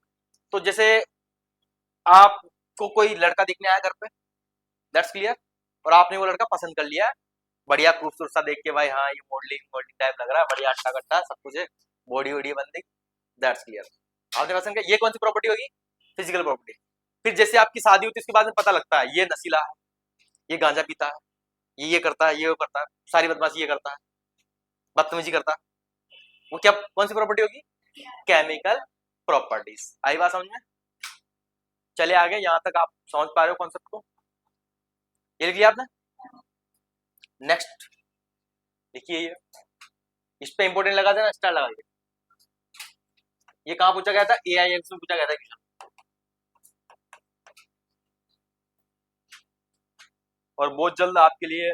Speaker 1: तो जैसे आपको कोई लड़का दिखने आया घर पे, दैट्स क्लियर, और आपने वो लड़का पसंद कर लिया, बढ़िया खूबसूरत सा देख के भाई हाँ ये मॉडलिंग मॉडलिंग टाइप लग रहा है, बढ़िया अच्छा कट्टा सब कुछ है, बॉडी वॉडी बंदी, दैट्स क्लियर, आपने पसंद किया। ये कौन सी प्रॉपर्टी होगी? Physical property. फिर जैसे आपकी शादी होती है उसके बाद में पता लगता है ये नशीला है, ये गांजा पीता है, ये करता है, ये वो करता है, सारी बदमाशी ये करता है, बदतमीजी करता है, वो क्या कौन सी प्रॉपर्टी होगी? Chemical properties. आई बात समझ में? चले आगे, यहां तक आप समझ पा रहे हो कॉन्सेप्ट को? ये लिख लिया आपने? नेक्स्ट देखिए, ये इस पे इंपोर्टेंट लगा देना, स्टार लगा दिया। ये कहां पूछा गया था? AIMS में पूछा गया था क्वेश्चन, और बहुत जल्द आपके लिए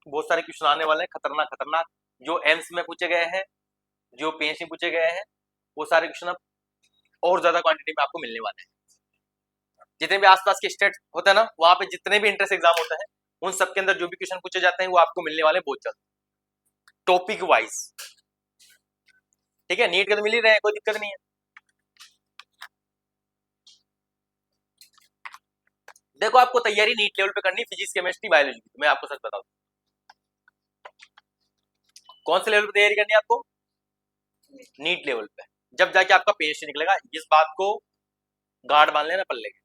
Speaker 1: बहुत सारे क्वेश्चन आने वाले हैं, खतरनाक खतरनाक, जो एम्स में पूछे गए हैं, जो PhD में पूछे गए हैं, वो सारे क्वेश्चन अब और ज्यादा क्वांटिटी में आपको मिलने वाले हैं। जितने भी आसपास के स्टेट होते हैं ना, वहां पे जितने भी इंट्रेंस एग्जाम होते हैं, उन सबके अंदर जो भी क्वेश्चन पूछे जाते हैं वो आपको मिलने वाले बहुत जल्द, टॉपिक वाइज। ठीक है, नीट के तो मिल ही रहे हैं, कोई दिक्कत नहीं है। देखो आपको तैयारी नीट लेवल पे करनी, फिजिक्स केमिस्ट्री बायोलॉजी की, मैं आपको सच बताऊं, कौन से लेवल पे तैयारी करनी है आपको? नीट लेवल पे। जब जाके आपका PhD निकलेगा, इस बात को गार्ड मान लेना पल्ले के।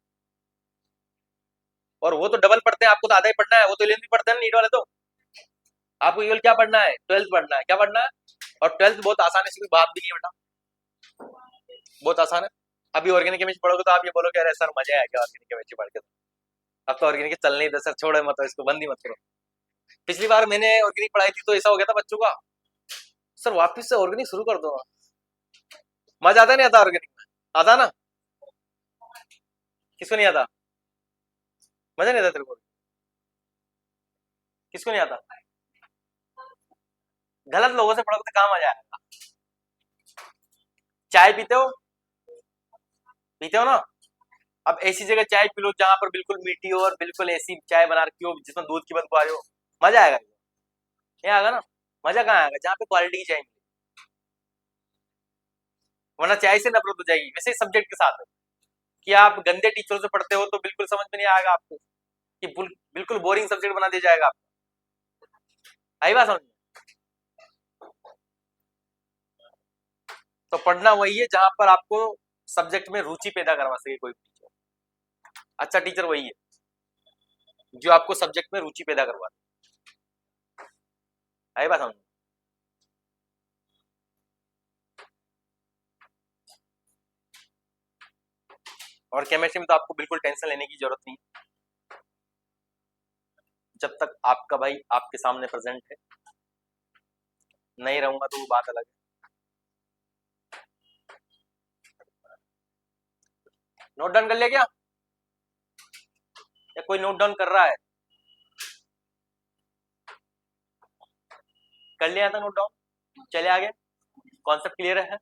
Speaker 1: और वो तो डबल पढ़ते हैं, आपको तो आधा ही पढ़ना है, वो तो 11th भी पढ़ते हैं नीट वाले तो। आपको केवल क्या पढ़ना है? 12th पढ़ना है। क्या पढ़ना है? और 12th बहुत आसान है, कोई बात भी नहीं है बेटा, बहुत आसान है। अभी ऑर्गेनिक केमिस्ट्री पढ़ोगे तो आप ये बोलोगे अरे सर मजा आया क्या ऑर्गेनिक केमिस्ट्री पढ़ के, अब तो ऑर्गेनिक चल नहीं था सर, छोड़ो मत, इसको बंद ही मत करो। पिछली बार मैंने ऑर्गेनिक पढ़ाई थी तो ऐसा हो गया था बच्चों का, सर वापस से ऑर्गेनिक शुरू कर दो, मजा आता नहीं आता ऑर्गेनिक में? आता ना? किसको नहीं आता? मजा नहीं आता तेरे को? किसको नहीं आता? गलत लोगों से पढ़ोगे तो कहाँ मजा आएगा? चाय पीते हो ना? अब ऐसी जगह चाय पी लो जहां पर बिल्कुल मीठी हो और बिल्कुल ऐसी चाय बना रखी हो जिसमें दूध की बदबू आ रही हो, मजा आएगा? ये आएगा ना? मजा कहाँ आएगा जहाँ पे क्वालिटी की चाय मिले। वरना चाय से नफरत हो जाएगी। वैसे ही सब्जेक्ट के साथ है कि आप गंदे टीचरों से पढ़ते हो तो बिल्कुल समझ में नहीं आएगा आपको, कि बिल्कुल बोरिंग सब्जेक्ट बना दिया जाएगा आपको। आई बात समझ में? तो पढ़ना वही है जहां पर आपको सब्जेक्ट में रुचि पैदा करवा सके कोई टीचर। अच्छा टीचर वही है जो आपको सब्जेक्ट में रुचि पैदा करवा दे। आई बात समझ में? और केमिस्ट्री में तो आपको बिल्कुल टेंशन लेने की जरूरत नहीं, जब तक आपका भाई आपके सामने प्रेजेंट है। नहीं रहूंगा तो वो बात अलग है। नोट डाउन कर लिया क्या, या कोई नोट डाउन कर रहा है? कर लिया था नोट डाउन? चले आगे, कॉन्सेप्ट क्लियर है?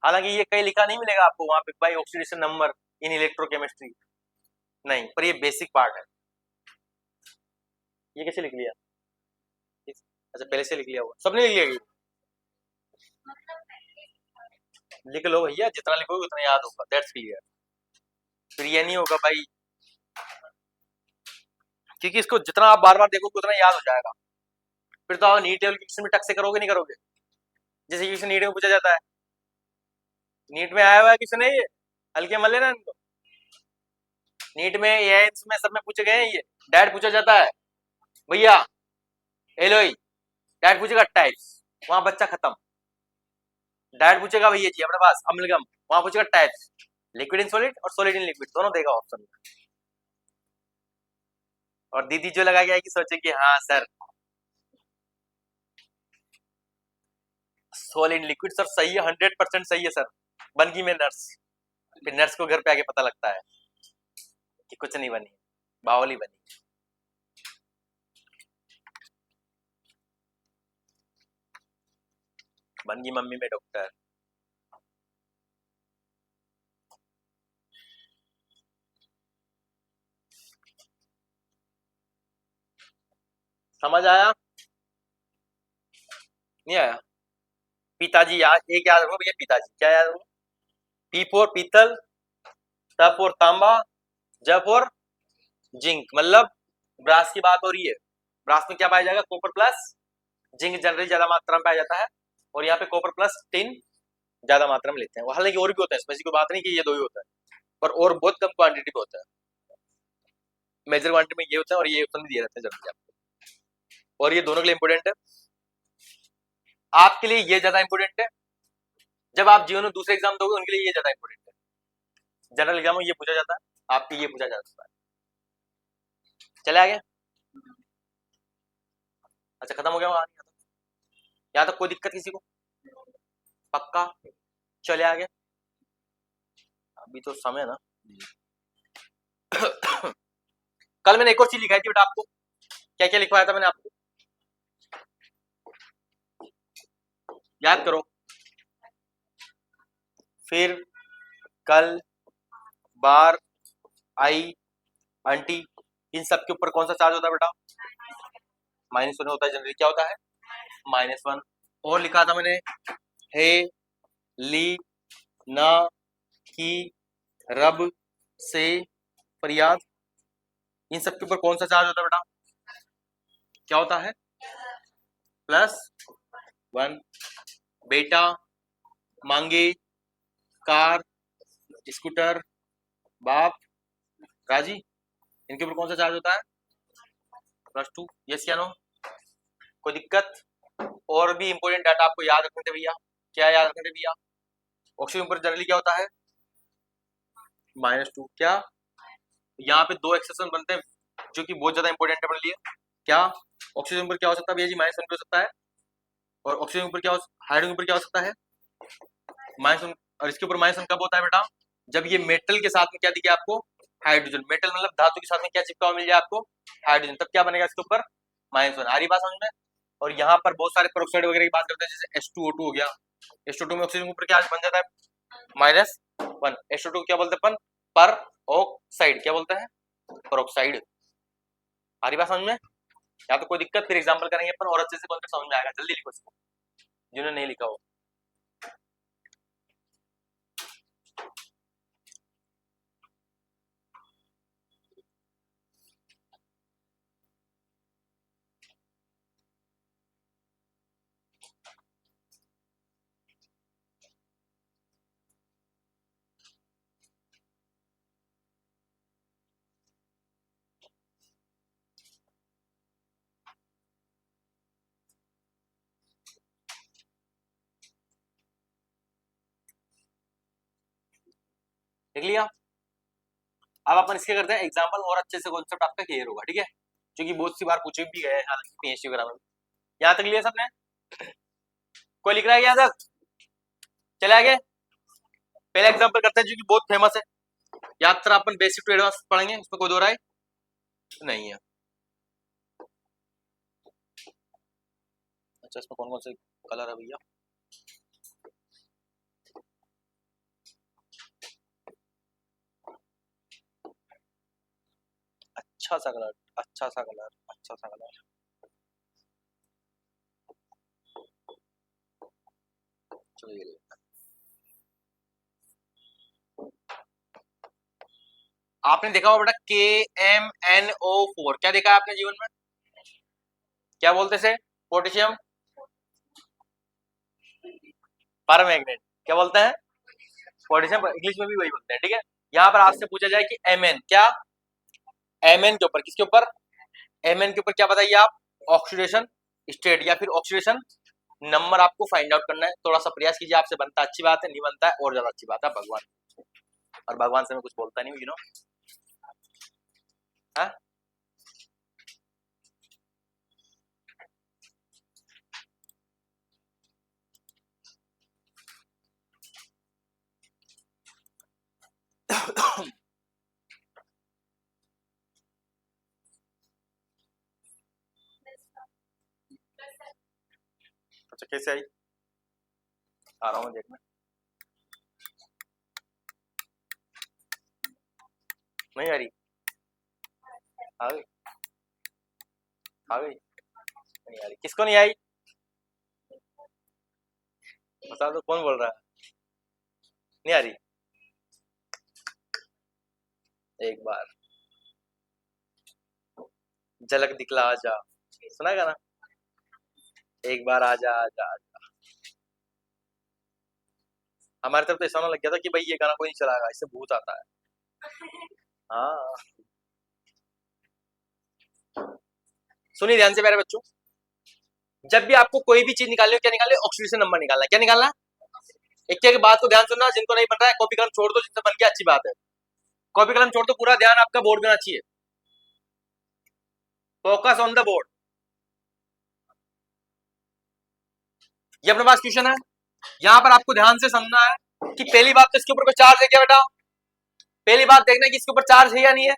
Speaker 1: हालांकि ये कहीं लिखा नहीं मिलेगा आपको वहां पे भाई ऑक्सीडेशन नंबर इन इलेक्ट्रोकेमिस्ट्री, नहीं, पर ये बेसिक पार्ट है। ये कैसे लिख लिया? अच्छा पहले से लिख लिया हुआ, सबने लिख लिया ये? लिख लो भैया, जितना लिखोगे उतना याद होगा, दैट्स क्लियर। फिर ये नहीं होगा भाई, क्योंकि इसको जितना आप बार बार देखोगे उतना याद हो जाएगा। फिर तो आप नीट लेवल की क्वेश्चन भी टक से करोगे नहीं करोगे? जैसे क्वेश्चन नीट में पूछा जाता है, नीट में आया हुआ है क्वेश्चन है ये, हल्के मत लेना इनको। नीट में एआईएम्स में सब में पूछे गए हैं ये। डैट पूछा जाता है भैया, एलोई डैट पूछेगा टाइप्स, वहां बच्चा खत्म। डैट पूछेगा भैया जी अपने पास अम्लगम, वहां पूछेगा टाइप्स, लिक्विड इन सॉलिड और सॉलिड इन लिक्विड दोनों देगा ऑप्शन में। और दीदी जो लगा के आएगी सोचे कि हाँ सर सॉलिड लिक्विड सर सही है, 100% सही है सर, बन गई मैं नर्स। फिर नर्स को घर पे आके पता लगता है कि कुछ नहीं बनी, बावली बनी। बन गई मम्मी में डॉक्टर। समझ आया? नहीं आया? पिताजी याद, एक याद रखो भैया, पिताजी क्या याद रखो? पी फॉर पीतल, ट फॉर तांबा, ज फॉर जिंक, मतलब ब्रास की बात हो रही है। ब्रास में क्या पाया जाएगा? कॉपर प्लस जिंक जनरली ज्यादा मात्रा में पाया जाता है, और यहाँ पे कॉपर प्लस टिन ज्यादा मात्रा में लेते हैं। हालांकि और भी होता है, इसमें ऐसी कोई बात नहीं कि ये दो ही होता है, पर और बहुत कम क्वांटिटी में होता है। मेजर क्वांटिटी में ये होता है और ये ऑप्शन भी दिए रहते हैं जनरली आपको, और ये दोनों के लिए इंपोर्टेंट है। आपके लिए ये ज्यादा इंपोर्टेंट है, जब आप जीवन में दूसरे एग्जाम दोगे उनके लिए ये ज्यादा इंपोर्टेंट है। जनरल एग्जाम में ये पूछा जाता है, आपके ये पूछा जाता है। चले आगे? अच्छा खत्म हो गया वहां? यहाँ तक कोई दिक्कत किसी को? पक्का? चले आगे, अभी तो समय है ना। कल मैंने एक और चीज लिखाई थी बेटा आपको, क्या क्या लिखवाया था मैंने आपको, याद करो। फिर कल, बार, आई, आंटी, इन सब के ऊपर कौन सा चार्ज होता है बेटा? -1 होता है जनरली। क्या होता है? -1। और लिखा था मैंने हे, ली, ना, की, रब, से, फरियाद, इन सब के ऊपर कौन सा चार्ज होता है बेटा? क्या होता है? +1। बेटा, मांगे, कार, स्कूटर, बाप, राजी, इनके ऊपर कौन सा चार्ज होता है? +2। यस या नो? कोई दिक्कत? और भी इंपोर्टेंट डाटा आपको याद रखने थे भैया। क्या याद रखने थे भैया? ऑक्सीजन पर जनरली क्या होता है? -2। क्या यहाँ पे दो एक्सेप्शन बनते हैं जो कि बहुत ज्यादा इंपॉर्टेंट है अपने लिए। क्या ऑक्सीजन पर क्या हो सकता है भैया जी? -1 भी हो सकता है और ऑक्सीजन के ऊपर क्या हाइड्रोजन के ऊपर क्या हो सकता है, -1। और इसके ऊपर -1 कब होता है बेटा, जब ये मेटल के साथ में क्या दिखे आपको, हाइड्रोजन। मेटल मतलब धातु के साथ में क्या चिपका हुआ मिल जाए आपको, हाइड्रोजन, तब क्या बनेगा इसके ऊपर -1। आ रही बात समझ में। और यहाँ पर बहुत सारे पेरोक्साइड वगैरह की बात करते हैं, जैसे H2O2 हो गया। H2O2 में ऑक्सीजन के ऊपर क्या बन जाता है, -1। H2O2 क्या बोलते हैं अपन, पर ऑक्साइड, क्या बोलते हैं, पेरोक्साइड। आ रही बात समझ में। या तो कोई दिक्कत, फिर एग्जाम्पल करेंगे अपन और अच्छे से कॉन्सेप्ट समझ में आएगा। जल्दी लिखो इसको, जिन्होंने नहीं लिखा हो। लिख लिया। अब अपन इसके करते हैं एग्जाम्पल, और अच्छे से कॉन्सेप्ट आपका क्लियर होगा, ठीक है, क्योंकि बहुत सी बार पूछे भी गए हैं हालांकि पीएचडी वगैरह में। यहाँ तक लिया सबने, कोई लिख रहा है यहाँ तक, चले आगे। पहला एग्जाम्पल करते हैं जो कि बहुत फेमस है, यात्रा अपन बेसिक टू एडवांस पढ़ेंगे, उसमें कोई दो राय नहीं है। अच्छा, इसमें कौन कौन से कलर है भैया, अच्छा सा कलर, अच्छा सा कलर, अच्छा सा कलर। चलिए, आपने देखा होगा बेटा KMnO4, क्या देखा है आपने जीवन में, क्या बोलते से, पोटेशियम परमैंगनेट, क्या बोलते हैं, पोटेशियम, इंग्लिश में भी वही बोलते हैं, ठीक है। यहाँ पर आपसे पूछा जाए कि Mn क्या, Mn के ऊपर, किसके ऊपर, Mn के ऊपर क्या बताइए आप, ऑक्सीडेशन स्टेट या फिर ऑक्सीडेशन नंबर आपको फाइंड आउट करना है। थोड़ा सा प्रयास कीजिए, आपसे बनता अच्छी बात है, नहीं बनता है और ज्यादा अच्छी बात है, भगवान, और भगवान से मैं कुछ बोलता नहीं, यू नो। हाँ, अच्छा कैसे आई, आ रहा हूँ देखना, नहीं आ रही, आ गई, आ गई, नहीं आ रही, किसको नहीं आई, बता दो कौन बोल रहा है, नहीं आ रही, एक बार झलक दिखला आजा, सुना है गाना, एक बार आजा आजा आजा। हमारे तरफ तो ऐसा होने लग गया था कि भाई ये गाना कोई नहीं चलाएगा, इससे भूत आता है। हाँ, सुनिए ध्यान से प्यारे बच्चों, जब भी आपको कोई भी चीज निकालनी हो, क्या निकालनी, ऑक्सीडेशन नंबर निकालना है, क्या निकालना, एक एक बात को ध्यान सुनना, जिनको नहीं बन रहा है कॉपी कलम छोड़ दो, जिससे बन गया अच्छी बात है, कॉपी कलम छोड़ दो, पूरा ध्यान आपका बोर्ड में आना चाहिए, फोकस ऑन द बोर्ड। ये अपने पास क्वेश्चन है, यहां पर आपको ध्यान से समझना है कि पहली बात तो इसके ऊपर कोई चार्ज है क्या बेटा, पहली बात देखना है कि इसके ऊपर चार्ज है या नहीं है,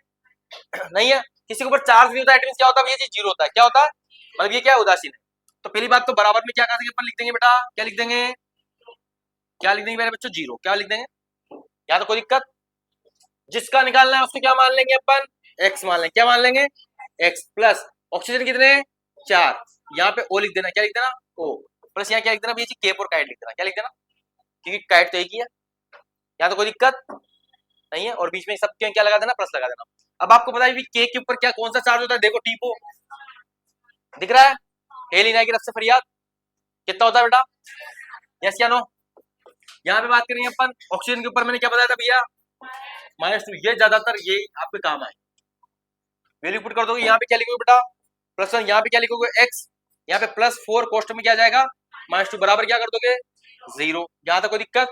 Speaker 1: नहीं है, किसी के ऊपर चार्ज नहीं होता है, क्या होता है, ये चीज जीरो होता है, क्या होता है, मतलब ये क्या है, उदासीन है। तो पहली बात तो बराबर में क्या कर देंगे अपन, लिख देंगे बेटा, क्या लिख देंगे, क्या लिख देंगे मेरे बच्चों, जीरो, क्या लिख देंगे, या तो कोई दिक्कत, जिसका निकालना है उसको क्या मान लेंगे अपन, एक्स मान लेंगे, क्या मान लेंगे, एक्स प्लस ऑक्सीजन कितने, 4, यहाँ पे ओ लिख देना, क्या लिख देना, ओ प्लस यहाँ क्या लिख देना, ये केप और काइट लिख देना, क्या लिख देना, क्योंकि काइट तो एक ही है, यहाँ तो कोई दिक्कत नहीं है, और बीच में सब क्या लगा देना, प्लस लगा देना। अब आपको पता है के के ऊपर क्या कौन सा चार्ज होता है, देखो टीपो दिख रहा है, हेलिना की तरफ से फरियाद कितना होता है बेटा, यस या नो। यहाँ पे बात करेंगे अपन ऑक्सीजन के ऊपर, मैंने क्या बताया था भैया, -2, ये ज्यादातर ये आपके काम आए, वैल्यू पुट कर दोगे, यहाँ पे क्या लिखोगे बेटा, +1, यहाँ पे क्या लिखोगे एक्स, यहाँ पे +4 कोष्ट में क्या जाएगा, -2 बराबर क्या कर दोगे 0, यहाँ तक कोई दिक्कत,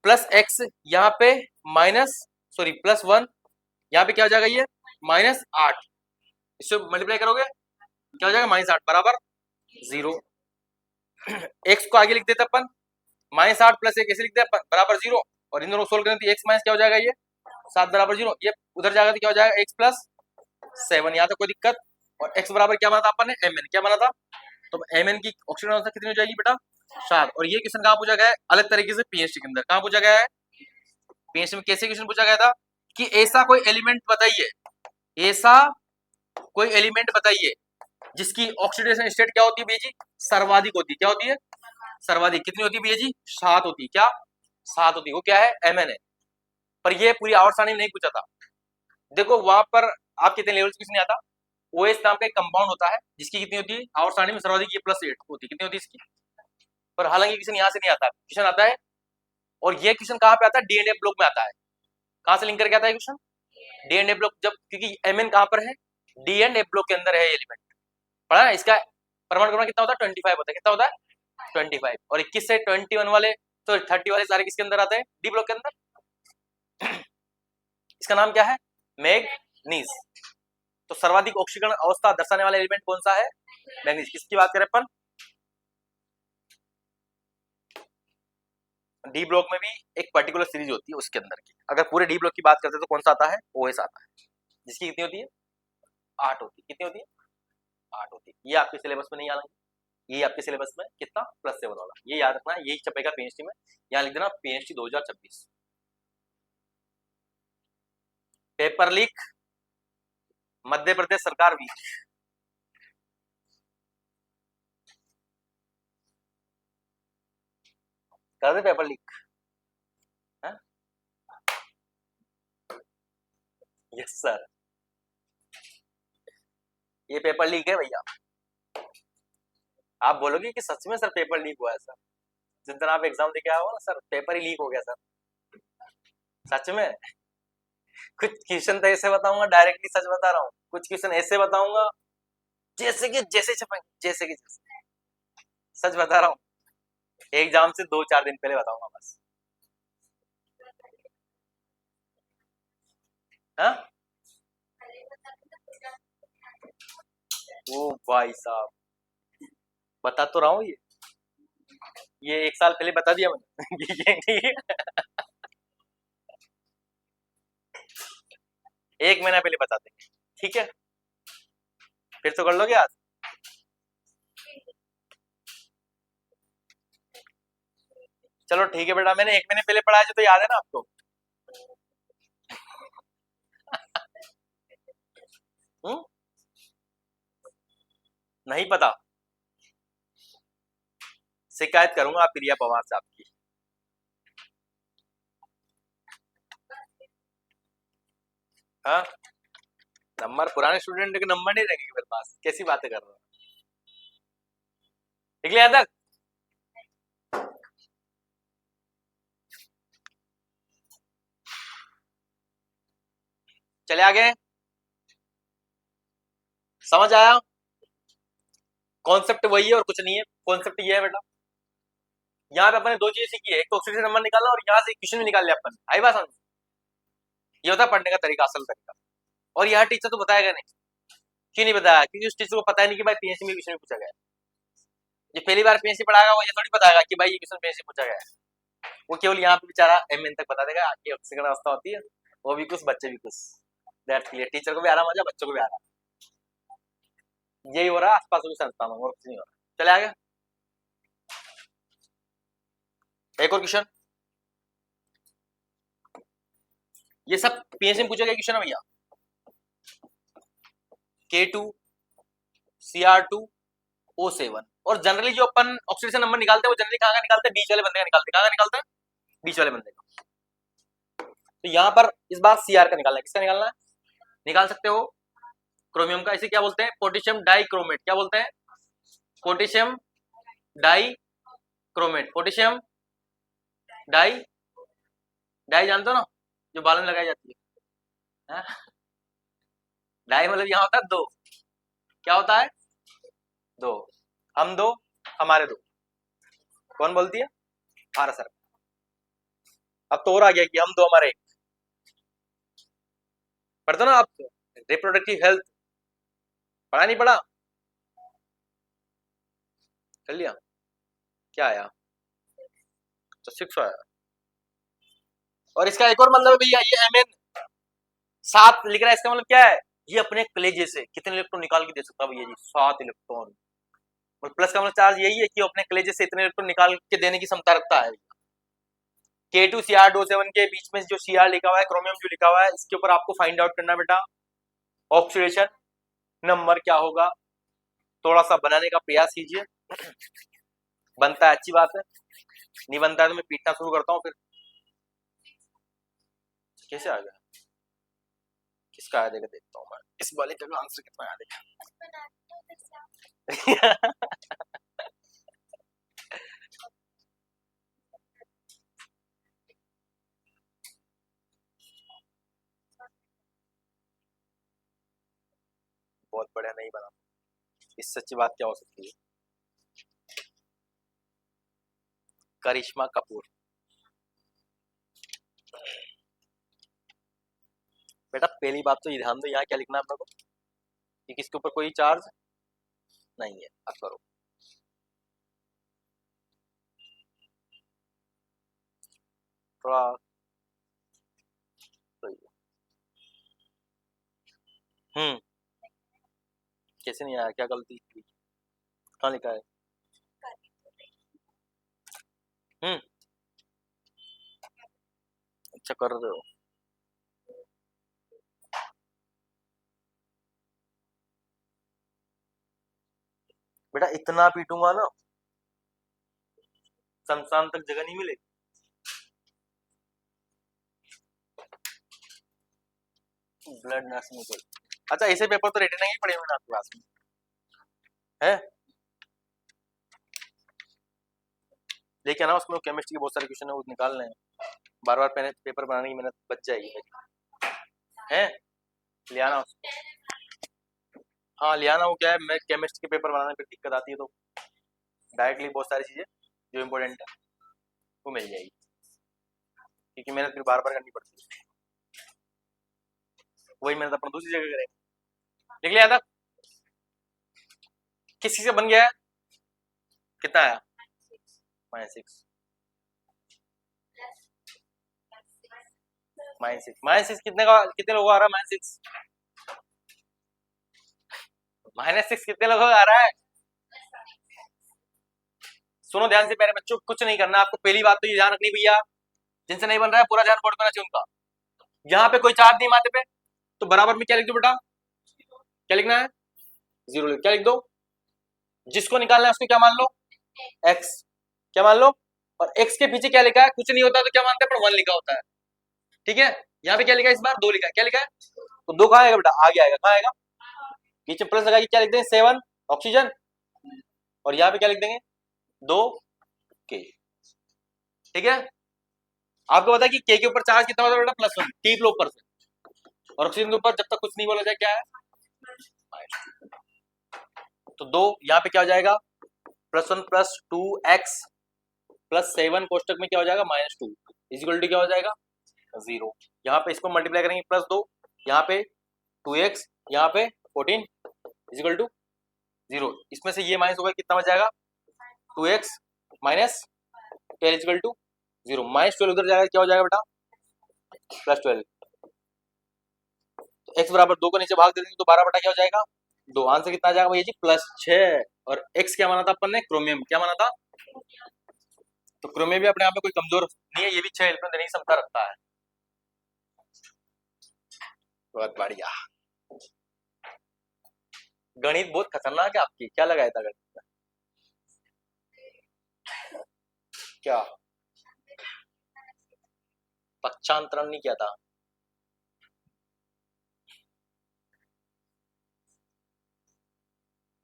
Speaker 1: प्लस एक्स यहाँ पे +1, यहाँ पे क्या हो जाएगा ये -8, इससे मल्टीप्लाई करोगे क्या हो जाएगा -8 बराबर 0, एक्स को आगे लिख देते अपन -8 प्लस 1 ऐसे लिख दे अपन बराबर 0, और इन दोनों को सोल्व करें तो एक्स माइनस क्या हो जाएगा, ये 7 बराबर 0, ये उधर जाएगा तो क्या हो जाएगा x प्लस 7, यहाँ तक कोई दिक्कत। और x बराबर क्या बना था अपन ने, mn, क्या बना था, तो mn की ऑक्सीजन अवस्था कितनी हो जाएगी बेटा 7। और ये क्वेश्चन कहाँ पूछा गया है, अलग तरीके से पीएचडी के अंदर कहाँ पूछा गया है, पीएचडी में कैसे क्वेश्चन पूछा गया था कि ऐसा कोई एलिमेंट बताइए, ऐसा कोई एलिमेंट बताइए जिसकी ऑक्सीडेशन स्टेट क्या होती है भैया जी, सर्वाधिक होती है, क्या होती है, सर्वाधिक, कितनी होती है भैया जी, 7 होती है, क्या 7 होती है, वो क्या है mn है। पर ये पूरी आवर्त सारणी में नहीं पूछा था। देखो वहां पर आप कितने लेवल्स कुछ नहीं आता, ओएस नाम का एक कंपाउंड होता है जिसकी कितनी होती है आवर्त सारणी में सर्वाधिक, ये +8 होती है, कितनी होती है इसकी, पर हालांकि क्वेश्चन यहाँ से नहीं आता, क्वेश्चन आता है, और ये क्वेश्चन कहाँ पे आता है, डीएनए ब्लॉक में आता है। कहाँ से लिंक करके आता है क्वेश्चन, डीएनए ब्लॉक, जब क्योंकि एमएन कहाँ पर है, डीएनए ब्लॉक के अंदर है एलिमेंट, पढ़ा ना, इसका परमाणु क्रमांक कितना होता है 25 होता है, कितना होता है 25, और 21 से 21 वाले तो 30 वाले सारे किसके अंदर आते हैं, डी ब्लॉक के अंदर। इसका नाम क्या है, मैग्नीज। तो सर्वाधिक ऑक्सीकरण अवस्था दर्शाने वाला एलिमेंट कौन सा है, मैग्नीज। किसकी बात करें अपन, डी ब्लॉक में भी एक पर्टिकुलर सीरीज होती है उसके अंदर की, अगर पूरे डी ब्लॉक की बात करते हैं तो कौन सा आता है, ओएस आता है, जिसकी कितनी होती है 8 होती है, कितनी होती है 8 होती है। ये आपके सिलेबस में नहीं आएंगे, ये आपके सिलेबस में कितना +7 वाला, ये याद रखना, यही छपेगा पीएचडी में, यहाँ लिख देना PhD 2026। Paper leak, Madhya Pradesh सरकार वीक, कर दे पेपर लीक, यस सर, ये पेपर लीक है भैया। आप बोलोगे कि सच में सर पेपर लीक हुआ है सर, जिस दिन आप एग्जाम देके आओ ना सर पेपर ही लीक हो गया सर, सच में। कुछ क्वेश्चन तो ऐसे बताऊंगा, डायरेक्टली सच बता रहा हूँ, कुछ क्वेश्चन ऐसे बताऊंगा जैसे कि जैसे छपेंगे, जैसे कि जैसे, सच बता रहा हूँ, एग्जाम से 2-4 दिन पहले बताऊंगा बस। हाँ ओ भाई साहब, बता तो रहा हूँ, ये 1 साल पहले बता दिया मैंने। ये 1 महीना पहले बता देंगे, ठीक है, फिर तो कर लोगे आज। चलो ठीक है बेटा, मैंने 1 महीने पहले पढ़ाया जो, तो याद है ना आपको। हम्म, नहीं पता, शिकायत करूंगा आप प्रिया पवार से आपकी। हाँ, नंबर पुराने स्टूडेंट के नंबर नहीं रहेंगे मेरे पास, कैसी बातें कर रहे हो, निकले यहाँ तक। चले आगे, समझ आया, कॉन्सेप्ट वही है और कुछ नहीं है, कॉन्सेप्ट ये है बेटा, यहाँ पे अपने 2 चीजें सीखी है, एक तो ऑक्सीडेशन नंबर निकालना और यहाँ से क्वेश्चन भी निकाल लिया अपन, आई बात समझ, ये होता है पढ़ने का तरीका, असल तरीका। और यहाँ टीचर तो बताएगा नहीं, क्यों नहीं बताया, क्योंकि उस टीचर को पता है नहीं कि भाई पीएचडी में क्वेश्चन पूछा गया है, ये पहली बार पीएचडी पढ़ाएगा, वो ये थोड़ी बताएगा कि भाई ये क्वेश्चन पीएचडी पूछा गया है, वो केवल यहाँ पे बेचारा एमएन तक बता देगा कि ऑक्सीजन अवस्था होती है, वो भी कुछ बच्चे भी कुछ, दैट्स क्लियर, टीचर को भी आ रहा मजा, बच्चों को भी आ रहा, यही हो रहा है आसपास की संस्थानों में, और कुछ नहीं हो रहा। चले आगे, एक और क्वेश्चन, ये सब पीएचडी में पूछा गया क्वेश्चन है भैया, K2 Cr2 O7, और जनरली जो अपन ऑक्सीडेशन नंबर निकालते हैं वो जनरली कहाँ का निकालते हैं, बीच वाले बंदे का निकालते हैं, कहाँ का निकालते हैं, बीच वाले बंदे का। तो यहाँ पर इस बार Cr का निकालना है, किसका निकालना है, निकाल सकते हो क्रोमियम का, इसे क्या बोलते हैं, पोटेशियम डाइक्रोमेट, क्या बोलते हैं, potassium dichromate, potassium di, di जानते हो ना, जो बालों में लगाई जाती है, हाँ? डाई मतलब यहाँ होता है 2, क्या होता है 2, हम 2 हमारे 2, कौन बोलती है, भारत सरकार। अब तो और आ गया कि हम 2 हमारे 1, पढ़ते ना आप, रिप्रोडक्टिव हेल्थ पढ़ा नहीं पढ़ा, कर लिया, क्या आया? तो 6 आया। और इसका एक और मतलब है भैया, ये Mn 7 लिख रहा है, इसका मतलब क्या है? ये अपने कलेजे से कितने इलेक्ट्रॉन निकाल के दे सकता है भैया जी? 7 इलेक्ट्रॉन। और प्लस का मतलब चार्ज यही है कि अपने कलेजे से इतने इलेक्ट्रॉन निकाल के देने की क्षमता रखता है। K2Cr27 के बीच में जो Cr लिखा हुआ है, क्रोमियम जो लिखा हुआ है, इसके ऊपर आपको फाइंड आउट करना बेटा ऑक्सीडेशन नंबर क्या होगा। थोड़ा सा बनाने का प्रयास कीजिए, बनता है अच्छी बात है, नहीं बनता है तो मैं पीटना शुरू करता हूँ फिर। कैसे आ गया? किसका आया देखा, देखता हूँ मैं इस वाले का आंसर कितना आया देखा। बहुत बढ़िया नहीं बना, इससे अच्छी बात क्या हो सकती है? करिश्मा कपूर। बेटा पहली बात तो ये ध्यान दो, यहाँ क्या लिखना है अपने को कि किसके ऊपर कोई चार्ज नहीं है। अब करो, थोड़ा कैसे नहीं आया? क्या गलती की? कहाँ लिखा है? हम्म अच्छा कर रहे हो। बेटा इतना पीटूंगा ना, शमशान तक जगह नहीं मिलेगी। ब्लड नर्सिंग को। अच्छा ऐसे पेपर तो रेटिना ही पड़े हुए ना आपके पास में है? लेकिन ना उसमें केमिस्ट्री के बहुत सारे क्वेश्चन है, वो निकालने हैं। बार बार पेपर बनाने की मेहनत बच जाएगी है। ले आना हाँ ले आना। वो क्या है, मैं केमिस्ट्री के पेपर बनाने में दिक्कत आती है तो डायरेक्टली बहुत सारी चीजें जो इम्पोर्टेंट है वो मिल जाएगी, क्योंकि मेहनत फिर बार बार करनी पड़ती है। वही मेहनत अपन दूसरी जगह करेंगे। लिख लिया था? किसी से बन गया है? कितना आया? -6 -6 कितने का, कितने लोगों का आ रहा है? -6 कितने लोगों का आ रहा है? सुनो ध्यान से प्यारे बच्चों, कुछ नहीं करना आपको। पहली बात तो ये ध्यान रखनी भैया, जिनसे नहीं बन रहा है पूरा ध्यान बोर्ड करना चाहिए उनका। यहाँ पे कोई चार्ज नहीं माथे पे, तो बराबर में क्या लिख दो बेटा? क्या लिखना है? 0 क्या लिख दो? जिसको निकालना है उसको क्या मान लो? x। क्या मान लो? और x के पीछे क्या लिखा है? कुछ नहीं होता तो क्या मानते हैं? पर 1 लिखा होता है। ठीक है, यहाँ पे क्या लिखा है? इस बार 2 लिखा है। क्या लिखा है? तो 2 कहाँ आएगा बेटा? आगे आएगा। कहाँ आएगा? पीछे प्लस लगा के क्या लिख देंगे? 7 ऑक्सीजन। और यहाँ पे क्या लिख देंगे? 2 के। ठीक है, आपको पता है कि के ऊपर चार्ज कितना होता है बेटा? +1 टी फ्लो ऊपर से। और ऑक्सीजन के ऊपर जब तक कुछ नहीं बोला जाए क्या है? तो 2 यहाँ पे क्या हो जाएगा? +1 + 2x + 7 कोष्टक में क्या हो जाएगा? -2 इक्वल टू क्या हो जाएगा? 0। यहाँ पे इसको मल्टीप्लाई करेंगे +2, यहाँ पे 2x, यहाँ पे 14 इक्वल टू 0। इसमें से ये माइनस होगा, कितना बच जाएगा? 2x - 12 equal to 0। -12 उधर जाएगा, क्या हो जाएगा बेटा? +12। तो x बराबर 2 को नीचे भाग दे देंगे तो 12 बटा क्या हो जाएगा? 2। आंसर कितना आ जाएगा भैया जी? +6। और x क्या माना था अपन ने? क्रोमियम। क्या माना था? तो क्रोमियम भी अपने आप में कोई कमजोर नहीं है, ये भी 6 इलेक्ट्रॉन देने की क्षमता रखता है। बहुत बढ़िया। गणित बहुत खतरनाक है आपकी। क्या लगाया था गणित में? क्या पक्षांतरण नहीं किया था?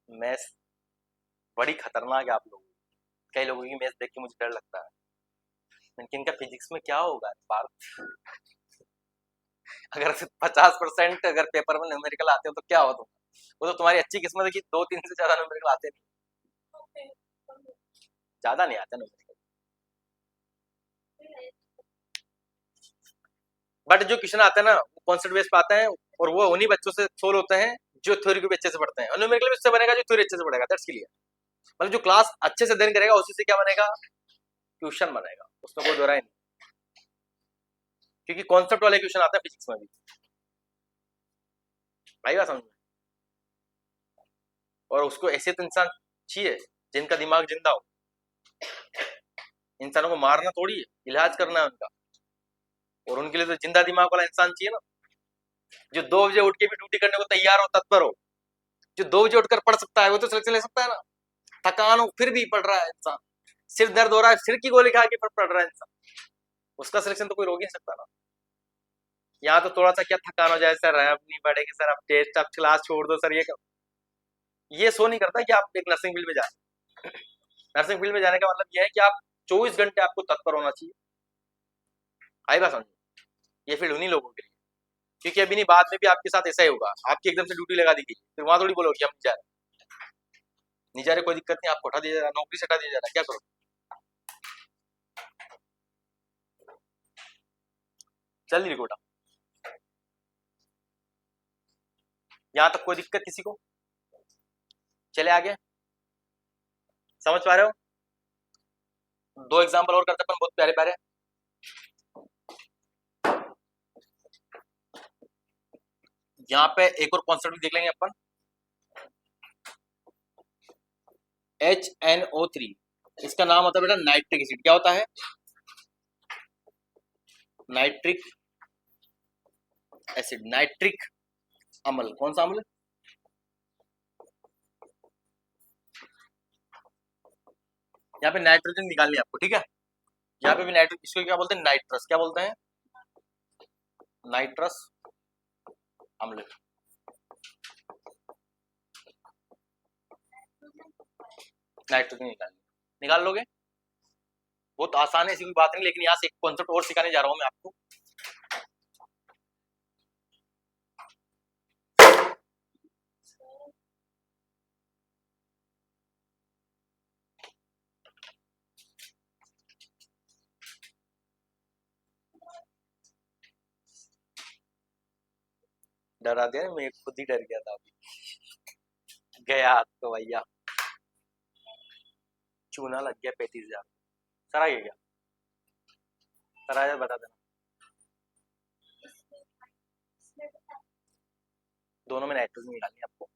Speaker 1: मैथ्स बड़ी खतरनाक है आप लोगों की। कई लोगों की मैथ्स देख के मुझे डर लगता है, लेकिन इनका फिजिक्स में क्या होगा भारत? अगर 50% अगर पेपर में न्यूमेरिकल आते हो तो क्या हो तुम? वो तो तुम्हारी अच्छी किस्मत है कि 2-3 से ज्यादा न्यूमेरिकल आते नहीं। ज्यादा नहीं आते न्यूमेरिकल, बट जो क्वेश्चन आते हैं ना वो कॉन्सेप्ट बेस पे आते हैं, और वो उन्हीं बच्चों से सोल्व होते हैं जो थ्योरी को भी अच्छे से पढ़ते हैं। और न्यूमेरिकल भी उससे बनेगा जो थ्योरी अच्छे से पढ़ेगा। That's clear. मतलब जो क्लास अच्छे से अध्ययन करेगा उसी से क्या बनेगा, क्वेश्चन बनेगा, उसमें कोई दो राय नहीं, क्योंकि कॉन्सेप्ट वाले क्वेश्चन आते हैं फिजिक्स में भी, भाई बात समझ में। और उसको ऐसे तो इंसान चाहिए जिनका दिमाग जिंदा हो, इंसानों को मारना थोड़ी है, इलाज करना है उनका, और उनके लिए तो जिंदा दिमाग वाला इंसान चाहिए ना, जो 2 बजे उठ के भी ड्यूटी करने को तैयार हो, तत्पर हो। जो 2 बजे उठकर पढ़ सकता है वो तो सिलेक्शन ले सकता है ना, थकान हो फिर भी पढ़ रहा है इंसान, सिर दर्द हो रहा है सिर की गोली खा के पढ़ रहा है इंसान, उसका सिलेक्शन तो कोई रोक ही नहीं सकता ना। यहाँ तो थोड़ा सा क्या थकान हो जाए सर, अब नहीं पढ़ेंगे सर, अब टेस्ट, अब क्लास छोड़ दो सर, ये शो नहीं करता कि आप एक नर्सिंग फील्ड में जाए। नर्सिंग फील्ड में जाने का मतलब यह है कि आप 24 घंटे आपको तत्पर होना चाहिए, आई बात समझ, ये फील्ड उन्हीं लोगों के लिए, क्योंकि अभी नहीं बाद में भी आपके साथ ऐसा ही होगा, आपकी एकदम से ड्यूटी लगा दी गई, फिर वहां थोड़ी बोलोगे हम नहीं जा रहे, नहीं जा रहे कोई दिक्कत नहीं, आपको हटा दिया जा रहा, नौकरी से हटा दिया जा रहा, क्या करो। चल नहीं रिकॉर्ड, यहाँ तक कोई दिक्कत किसी को, चले आगे, समझ पा रहे हो। 2 एग्जाम्पल और करते अपन, बहुत प्यारे प्यारे। यहाँ पे एक और कॉन्सेप्ट भी देख लेंगे अपन, HNO3, इसका नाम होता है बेटा नाइट्रिक एसिड। क्या होता है, नाइट्रिक एसिड, नाइट्रिक अम्ल, कौन सा अम्ल, यहाँ पे नाइट्रोजन निकालनी है आपको, ठीक है। यहाँ पे भी नाइट्रिक, इसको क्या बोलते हैं, नाइट्रस, क्या बोलते हैं, नाइट्रस अम्ल, नाइट्रोजन निकाल लोगे, बहुत आसान है, ऐसी कोई बात नहीं, लेकिन यहाँ से एक कॉन्सेप्ट और सिखाने जा रहा हूं मैं आपको। डरा दिया, मैं खुद ही डर गया था अभी, गया तो भैया, चूना लग गया 35,000। सर आ गया, सर आया बता देना, दोनों में नाइट्रोजन निकालनी है आपको।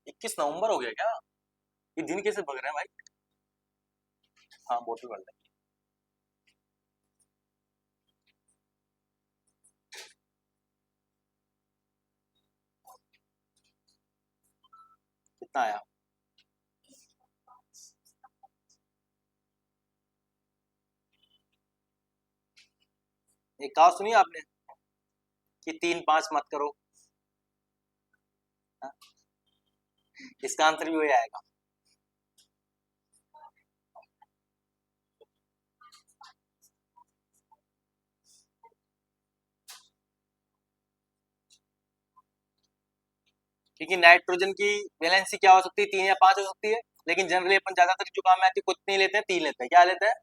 Speaker 1: 21 नवंबर हो गया क्या, ये दिन कैसे भग रहे हैं भाई। हाँ बोतल भर लेंगे, कितना आया, एक कहा सुनिए आपने कि 3-5 मत करो, हाँ? इसका आंसर भी वही आएगा, क्योंकि नाइट्रोजन की वैलेंसी क्या हो सकती है, 3 या 5 हो सकती है, लेकिन जनरली अपन ज्यादातर जो काम में आती है कितनी लेते हैं, 3 लेते हैं, क्या लेते हैं,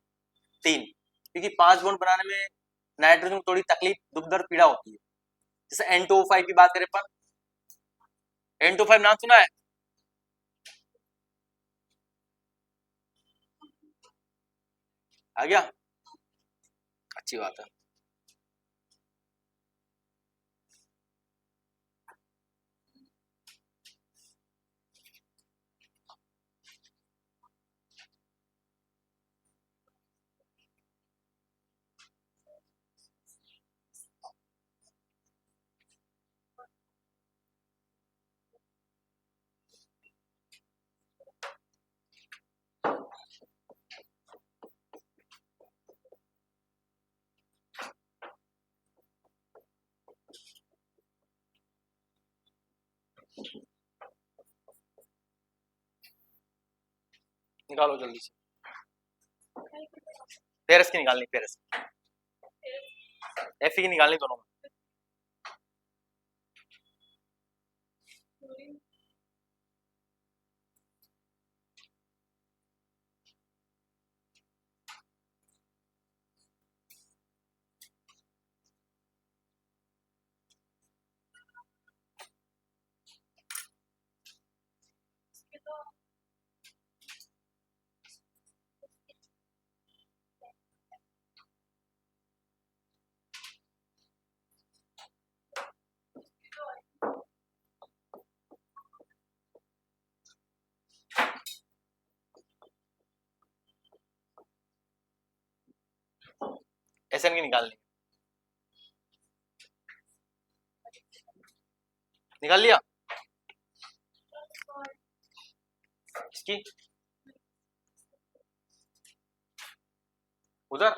Speaker 1: 3, क्योंकि 5 बॉन्ड बनाने में नाइट्रोजन को थोड़ी तकलीफ, दुख दर्द पीड़ा होती है। जैसे N2O5 की बात करें अपन, N2O5 नाम सुना है, आ गया, अच्छी बात है। निकालो जल्दी से, पेरिस की निकालनी, पेरिस एफ की निकालनी दोनों में। की निकालनी, निकाल लिया इसकी, उधर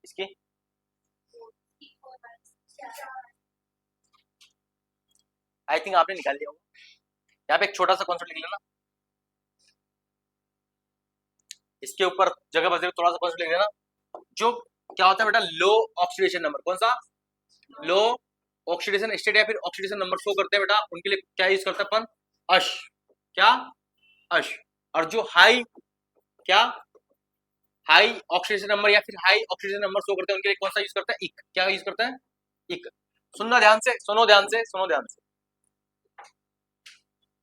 Speaker 1: इसकी, आई थिंक आपने निकाल लिया होगा। यहाँ पे एक छोटा सा कॉन्सेप्ट लिख लेना, इसके ऊपर जगह बचे थोड़ा सा कॉन्सेप्ट लिख लेना। जो क्या होता है बेटा, लो ऑक्सीडेशन नंबर, कौन सा, लो ऑक्सीडेशन स्टेट या फिर ऑक्सीडेशन नंबर शो करते हैं बेटा, उनके लिए क्या यूज करते हैं अपन, अश, क्या, अश। और जो हाई, क्या, हाई ऑक्सीडेशन नंबर या फिर हाई ऑक्सीडेशन नंबर शो करते हैं उनके लिए कौन सा यूज करते हैं, इक, क्या यूज करते हैं, इक। सुनना ध्यान से, सुनो ध्यान से, सुनो ध्यान से,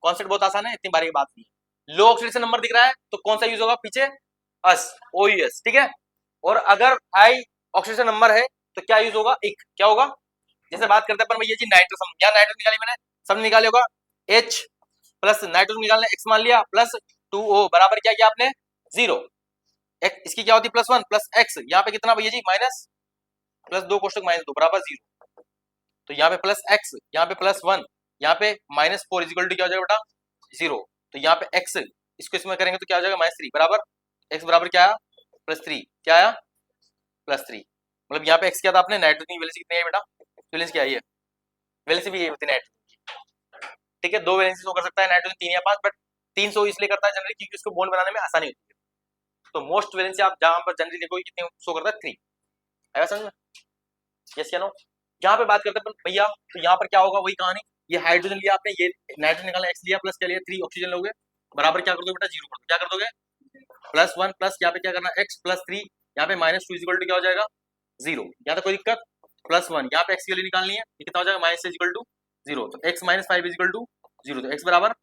Speaker 1: कॉन्सेप्ट बहुत आसान है, इतनी बारी की बात नहीं है। लो ऑक्सीडेशन नंबर दिख रहा है तो कौन सा यूज होगा पीछे, अस, ओ यू एस, ठीक है। और अगर हाई ऑक्सीडेशन नंबर है तो क्या यूज होगा, इक, क्या होगा। जैसे बात करते हैं अपन भैया जी नाइट्रोजन, क्या नाइट्रोजन निकाली मैंने, सब निकाले होगा, H प्लस नाइट्रोजन निकालने एक्स मान लिया प्लस 2O बराबर क्या किया आपने, 0। इसकी क्या होती है +1 प्लस एक्स, यहाँ पे कितना भैया जी माइनस, प्लस 2 कोष्टक -2 बराबर 0। तो यहाँ पे प्लस एक्स, यहाँ पे +1, यहाँ पे -4 इजिकल टू क्या हो जाएगा बेटा, 0। तो यहाँ पे x, इसको इसमें करेंगे तो क्या हो जाएगा -3 बराबर, x बराबर क्या आया, +3, क्या आया, +3। मतलब यहाँ पे x क्या था आपने, नाइट्रोजन की वैलेंसी कितनी है बेटा, वैलेंसी क्या है, वैलेंसी भी यही होती है नाइट्रोजन, ठीक है। 2 वैलेंसी शो कर सकता है नाइट्रोजन, 3 या 5, बट 3 शो इसलिए करता है जनरली क्योंकि उसको बॉन्ड बनाने में आसानी होती है। तो मोस्ट वैलेंसी आप जहां पर जनरली देखोगे कितने शो करता है, 3, आया समझ में, यस या नो। यहाँ पे बात करते हैं भैया, तो यहाँ पर क्या होगा, वही कहानी, ये हाइड्रोजन लिया आपने, ये नाइट्रोजन निकाला, एक्स लिया प्लस क्या लिया 3 ऑक्सीजन लोगे, बराबर क्या कर दोगे बेटा, 0 कर दो, क्या कर दोगे, +1 प्लस यहाँ पे क्या करना, x प्लस 3, यहाँ पे -2 इजिकल टू क्या हो जाएगा, 0। यहाँ तक कोई दिक्कत, +1 यहाँ पे x की वैल्यू निकालनी है, ये कितना हो जाएगा, -6 इजिकल टू 0, तो x -5 इजिकल टू 0, तो x बराबर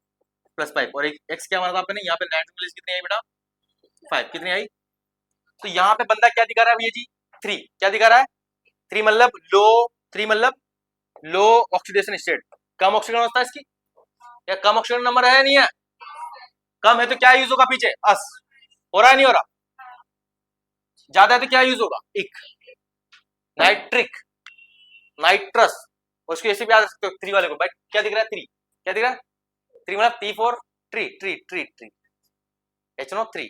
Speaker 1: +5, और x क्या माना था आपने, यहाँ पे नाइट्रोजन वैल्यू कितनी आई बेटा, 5, कितनी आई। तो यहाँ पे बंदा क्या दिखा रहा है भैया जी, 3, क्या दिखा रहा है, 3 मतलब लो, 3 मतलब लो ऑक्सीडेशन स्टेट, कम ऑक्सीजन अवस्था है इसकी, या कम ऑक्सीजन नंबर है नहीं है, कम है तो क्या यूज होगा पीछे, अस, हो रहा है नहीं हो रहा, ज्यादा है तो क्या यूज होगा, इक, नाइट्रिक, नाइट्रस, उसको ऐसे भी याद रख सकते हो 3 वाले को, बट क्या दिख रहा है 3, क्या दिख रहा है 3 मतलब T for tree, tree tree tree, HNO3।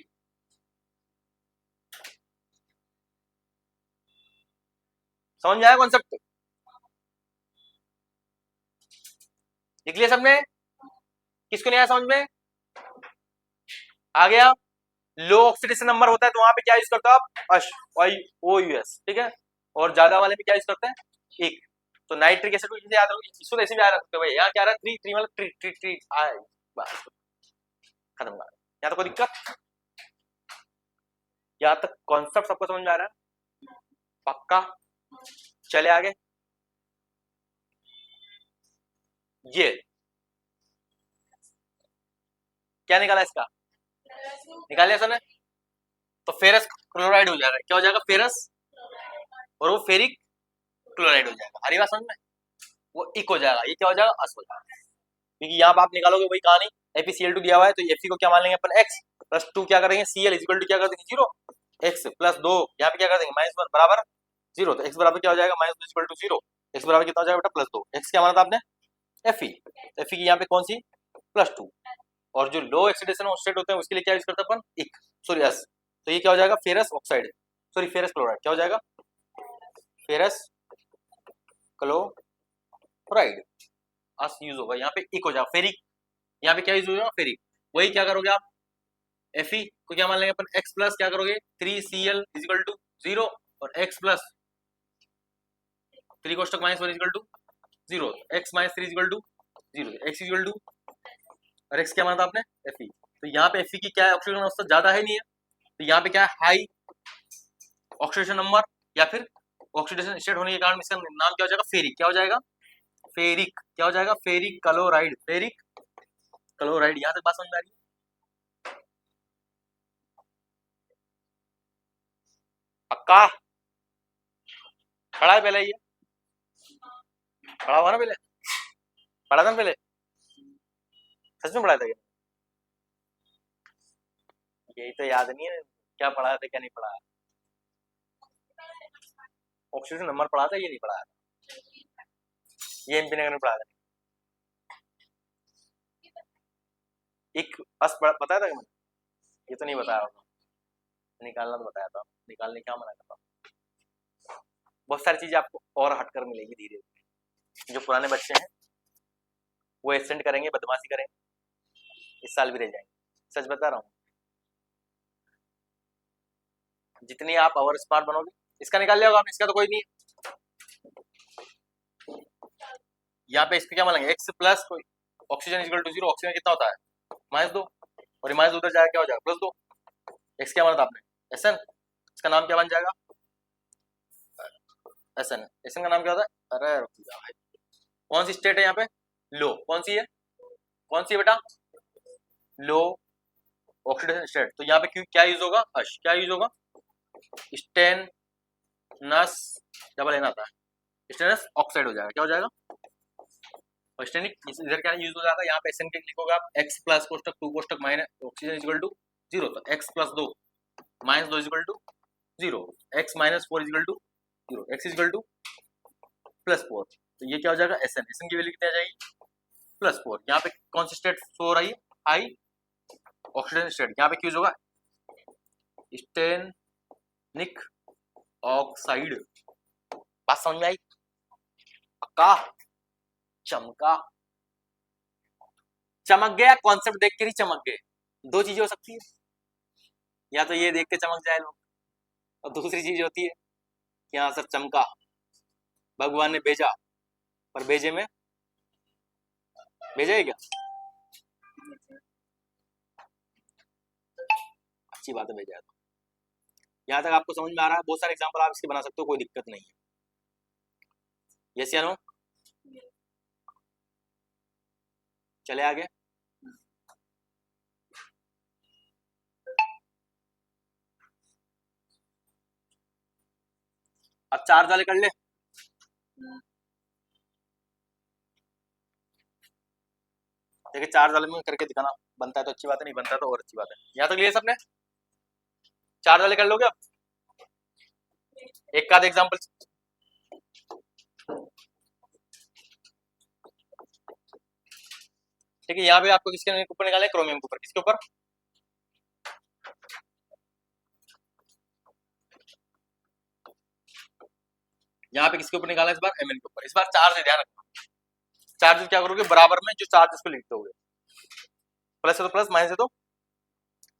Speaker 1: समझ में आया कॉन्सेप्ट, लिख लिया सबने, किसको नहीं आया समझ में, आ गया। लो ऑक्सीडेशन नंबर होता है तो वहां पे क्या यूज करते हो आप, अश, ओ यू एस, ठीक है। और ज्यादा वाले में क्या यूज करते हैं, एक। तो नाइट्रिक एसिड को इसे याद रखो, इसको ऐसे भी याद रखते हो भाई, यहाँ क्या रहा है 3, 3 मतलब ट्री ट्री ट्री, बस खत्म कर, यहाँ तो कोई दिक्कत, यहाँ तक कॉन्सेप्ट सबको समझ में आ रहा है, पक्का। चले आगे, ये क्या निकाला इसका, निकाल लिया सर ने, तो फेरस क्लोराइड हो जाएगा, क्या हो जाएगा, फेरस, और वो फेरिक क्लोराइड हो जाएगा, हरी बात समझ में, वो इक हो जाएगा, ये क्या हो जाएगा, अस हो जाएगा, क्योंकि यहाँ पे आप निकालोगे वही कहानी, FeCl2 दिया हुआ है तो Fe को क्या मान लेंगे अपन, x प्लस 2 क्या करेंगे, Cl इक्वल टू क्या कर देंगे 0, x प्लस 2 यहाँ पे क्या कर देंगे -1 बराबर 0, तो x बराबर क्या हो जाएगा, -2 इक्वल टू 0, x बराबर कितना हो जाएगा बेटा, +2, x क्या माना था आपने, Fe, Fe की यहाँ पे कौन सी, +2, और जो लो ऑक्सीडेशन स्टेट होते हैं उसके लिए क्या यूज करते हैं अपन, इक, सॉरी अस, तो ये क्या हो जाएगा, ferrous oxide, sorry ferrous chloride, क्या हो जाएगा, फेरस क्लोराइड, अस यूज होगा, यहाँ पे इक हो जाएगा, फेरिक, यहाँ पे क्या यूज होगा, फेरिक, वही क्या करोगे आप, Fe को क्या मान लेंगे अपन, x प्लस क्या करोगे 3Cl इजिकल टू 0, और x प्लस 3 कोष्टक -1 equal to 0, x - 3 equal to 0, x equal to, और x क्या माना था आपने, Fe। तो यहाँ पे Fe की क्या है, ऑक्सीजन अवस्था ज्यादा है नहीं है, तो यहाँ पे क्या है, हाई ऑक्सीडेशन नंबर या फिर ऑक्सीडेशन स्टेट होने के कारण इसका नाम क्या हो जाएगा, फेरिक, क्या हो जाएगा, फेरिक, क्या हो जाएगा, फेरिक क्लोराइड, फेरिक क्लोराइड, यहाँ तक बात समझ में आ रही है, पक्का, पढ़ा है पहले, ये पढ़ा हुआ ना पहले, पढ़ा था ना पहले, सच में पढ़ा था क्या, यही तो याद नहीं है क्या पढ़ा था क्या नहीं पढ़ा, ऑक्सीडेशन नंबर पढ़ा था, ये नहीं पढ़ाया था, ये एमपी नगर में पढ़ाया था। एक बस बताया था कि मैंने, ये तो नहीं बताया होगा, निकालना तो बताया था, निकालने क्या मना करता। बहुत सारी चीजें आपको और हटकर मिलेगी धीरे धीरे। जो पुराने बच्चे हैं वो एब्सेंट करेंगे, बदमाशी करेंगे, इस साल भी रह जाएंगे, सच बता रहा हूँ। जितनी आप और स्मार्ट बनोगे, इसका निकाल लिया होगा आपने, इसका तो कोई नहीं है। यहाँ पे इसका क्या मानेंगे, एक्स प्लस कोई oxygen equal to zero, oxygen कितना होता है -2, और माइनस उधर जाएगा क्या हो जाएगा +2। एक्स क्या माना था आपने, एस एन, इसका नाम क्या बन जाएगा एस एन। एस एन का नाम क्या होता है, अरे भाई कौन सी स्टेट है यहाँ पे, लो, कौन सी है, कौन सी है बेटा, लो ऑक्सीडेशन स्टेट। तो यहाँ पे क्यों क्या यूज होगा, अश क्या यूज होगा, स्टेनस डबल एन आता है, स्टेनस ऑक्साइड हो जाएगा, क्या हो जाएगा, और स्टेनिक इधर क्या यूज हो जाएगा, यहाँ पे एसएन के लिखोगे आप x प्लस कोष्टक 2 कोष्टक माइनस ऑक्सीजन इक्वल टू 0, तो x plus 2 minus 2 equal to 0, x minus 4 equal to 0, x equal to +4, तो ये क्या हो जाएगा एसएन, एसएन की वैल्यू कितनी आ जाएगी +4। यहाँ पे कौन सी स्टेट शो हो रही है, हाई ऑक्सीजन स्टेट, यहाँ पे क्या यूज होगा, स्टेनिक ऑक्साइड। बात समझ में आई, पक्का, चमका, चमक गया, कॉन्सेप्ट देख के ही चमक गए। दो चीजें हो सकती है, या तो ये देख के चमक जाए लोग, और दूसरी चीज होती है कि हाँ सर चमका, भगवान ने भेजा, पर भेजे में भेजा है क्या, अच्छी बात है भेजा है। तो यहाँ तक आपको समझ में आ रहा है, बहुत सारे एग्जाम्पल आप इसके बना सकते हो, कोई दिक्कत नहीं है। यस या नो, चले आगे। अब चार्ज वाले कर ले, देखिए चार्ज वाले में करके दिखाना, बनता है तो अच्छी बात है, नहीं बनता तो और अच्छी बात है। यहाँ तक लिए सबने, चार्ज वाले कर लोगे अब, एक का एग्जाम्पल। ठीक है, यहाँ पे आपको किसके ऊपर निकाले, क्रोमियम के ऊपर, किसके ऊपर, यहाँ पे किसके ऊपर निकाला इस बार, एमएन के ऊपर। इस बार चार्ज है, ध्यान रखना, चार्ज क्या करोगे, बराबर में जो चार्ज को लिखते हुए, प्लस है तो प्लस, माइनस है तो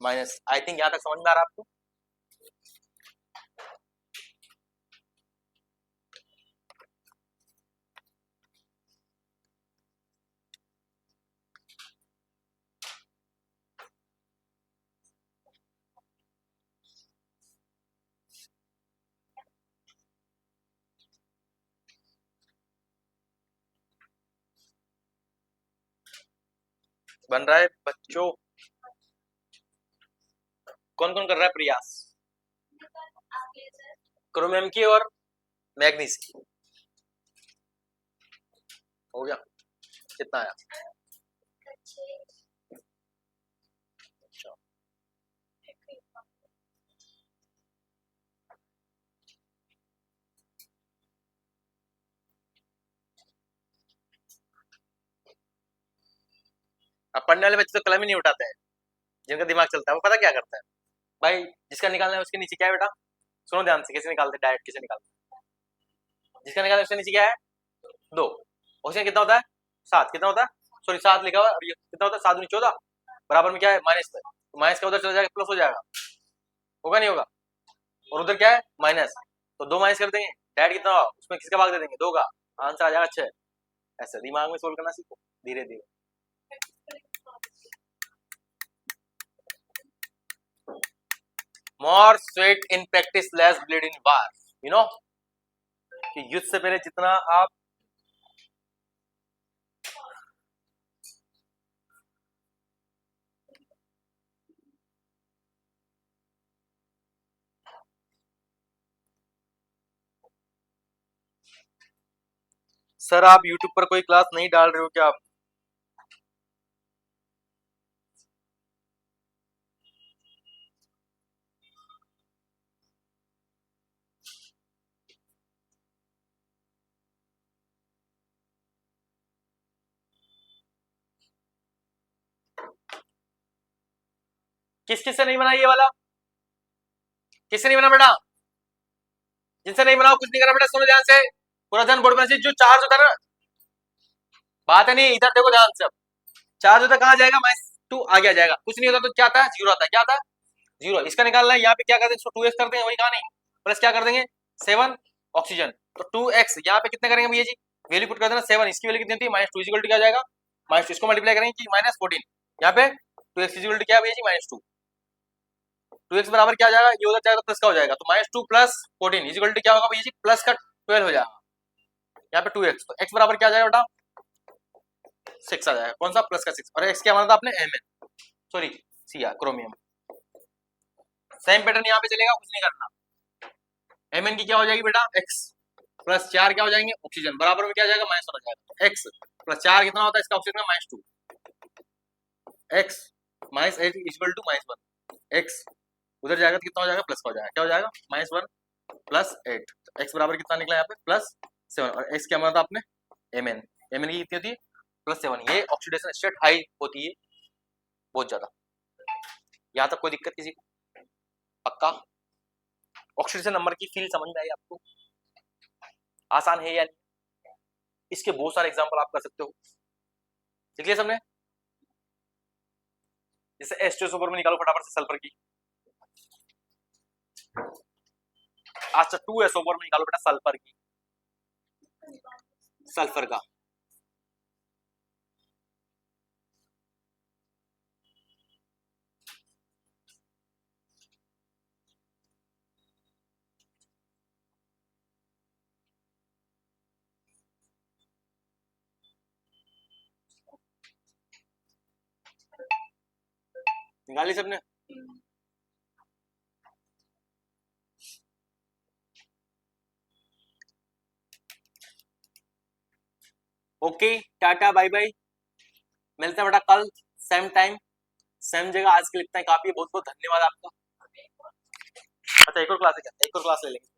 Speaker 1: माइनस। आई थिंक यहाँ तक समझ में आ रहा है आपको। बन रहा है बच्चों, कौन कौन कर रहा है प्रयास, क्रोमियम की और मैग्नीज की, हो गया, कितना आया, अच्छा, अब पढ़ने वाले बच्चे तो कलम ही नहीं उठाते हैं, जिनका दिमाग चलता है वो पता क्या करता है भाई, जिसका निकालना है उसके नीचे क्या है बेटा, सुनो ध्यान से, कैसे निकालते हैं डायरेक्ट, कैसे निकालते हैं, जिसका निकालना है उसके नीचे क्या है 2, ऑक्सीजन कितना होता है 7, कितना होता है, सॉरी 7 लिखा हुआ है, और ये कितना होता है 7 14, बराबर में क्या है माइनस में, तो माइनस का उधर चला जाएगा प्लस हो जाएगा, होगा नहीं होगा, और उधर क्या है माइनस, तो 2 माइनस कर देंगे, डायरेक्ट कितना होगा उसमें किसका भाग दे देंगे 2 का, आंसर आ जाएगा 6। ऐसे दिमाग में सोल्व करना सीखो धीरे धीरे। More sweat in practice less bleed in war, you know, कि युद्ध से पहले जितना आप सर आप YouTube पर कोई क्लास नहीं डाल रहे हो क्या आप, किस किस से नहीं बना ये वाला, किससे नहीं बना बेटा, जिनसे नहीं बना कुछ नहीं करा बेटा, सुनो ध्यान से, पूरा ध्यान बोर्ड में, जो चार्ज होता है ना, बात है नहीं, इधर देखो ध्यान से, चार्ज होता कहाँ जाएगा, -2 आगे आ जाएगा, कुछ नहीं होता तो क्या आता है, 0 आता है, क्या आता है 0, इसका निकालना है, यहाँ पे क्या करते हैं, इसको 2x कर देंगे, वही कहा नहीं, प्लस क्या कर देंगे 7 ऑक्सीजन, तो 2x यहाँ पे कितने करेंगे भैया जी, वैल्यू पुट कर देना 7, इसकी वैल्यू कितनी होती है, -2 इक्वल टू क्या जाएगा, -2, इसको मल्टीप्लाई करेंगे कि -14, यहाँ पे 2x इक्वल टू क्या भैया जी -2, 2x बराबर क्या हो जाएगा, ये उधर जाएगा तो प्लस का हो जाएगा, तो -2 + 14 इक्वल टू क्या होगा भैया जी, प्लस का 12 हो जाएगा, यहाँ पे 2x, तो x बराबर क्या आ जाएगा बेटा 6 आ जाएगा, कौन सा प्लस का 6, और x क्या माना था आपने Mn, sorry Cr chromium, same pattern यहाँ पे चलेगा, कुछ नहीं करना, Mn की क्या हो जाएगी बेटा x प्लस 4 क्या हो जाएंगे ऑक्सीजन, बराबर में क्या जाएगा -1 हो जाएगा, x प्लस 4 कितना होता है इसका ऑक्सीजन का -2, x -8 इक्वल टू -1, x उधर जाएगा तो कितना हो जाएगा प्लस का हो जाएगा, क्या हो जाएगा -1 + 8, तो x बराबर कितना निकला यहाँ पे +7, और x क्या माना था आपने Mn, Mn की कितनी होती है +7, ये ऑक्सीडेशन स्टेट हाई होती है बहुत ज्यादा, यहाँ तक कोई दिक्कत किसी को, पक्का, ऑक्सीडेशन नंबर की फील समझ में आई आपको, आसान है या नहीं, इसके बहुत सारे एग्जांपल आप कर सकते हो, देख लिया सबने, जैसे H2SO4 में निकालो फटाफट से सल्फर की, अच्छा 2SO4 में निकालो बेटा सल्फर की, सल्फर का, निकाली सबने, ओके टाटा बाय बाय, मिलते हैं बेटा कल सेम टाइम सेम जगह, आज के लिए इतना ही काफी है, बहुत बहुत धन्यवाद आपका, अच्छा एक और क्लास है क्या, एक और क्लास ले लेंगे।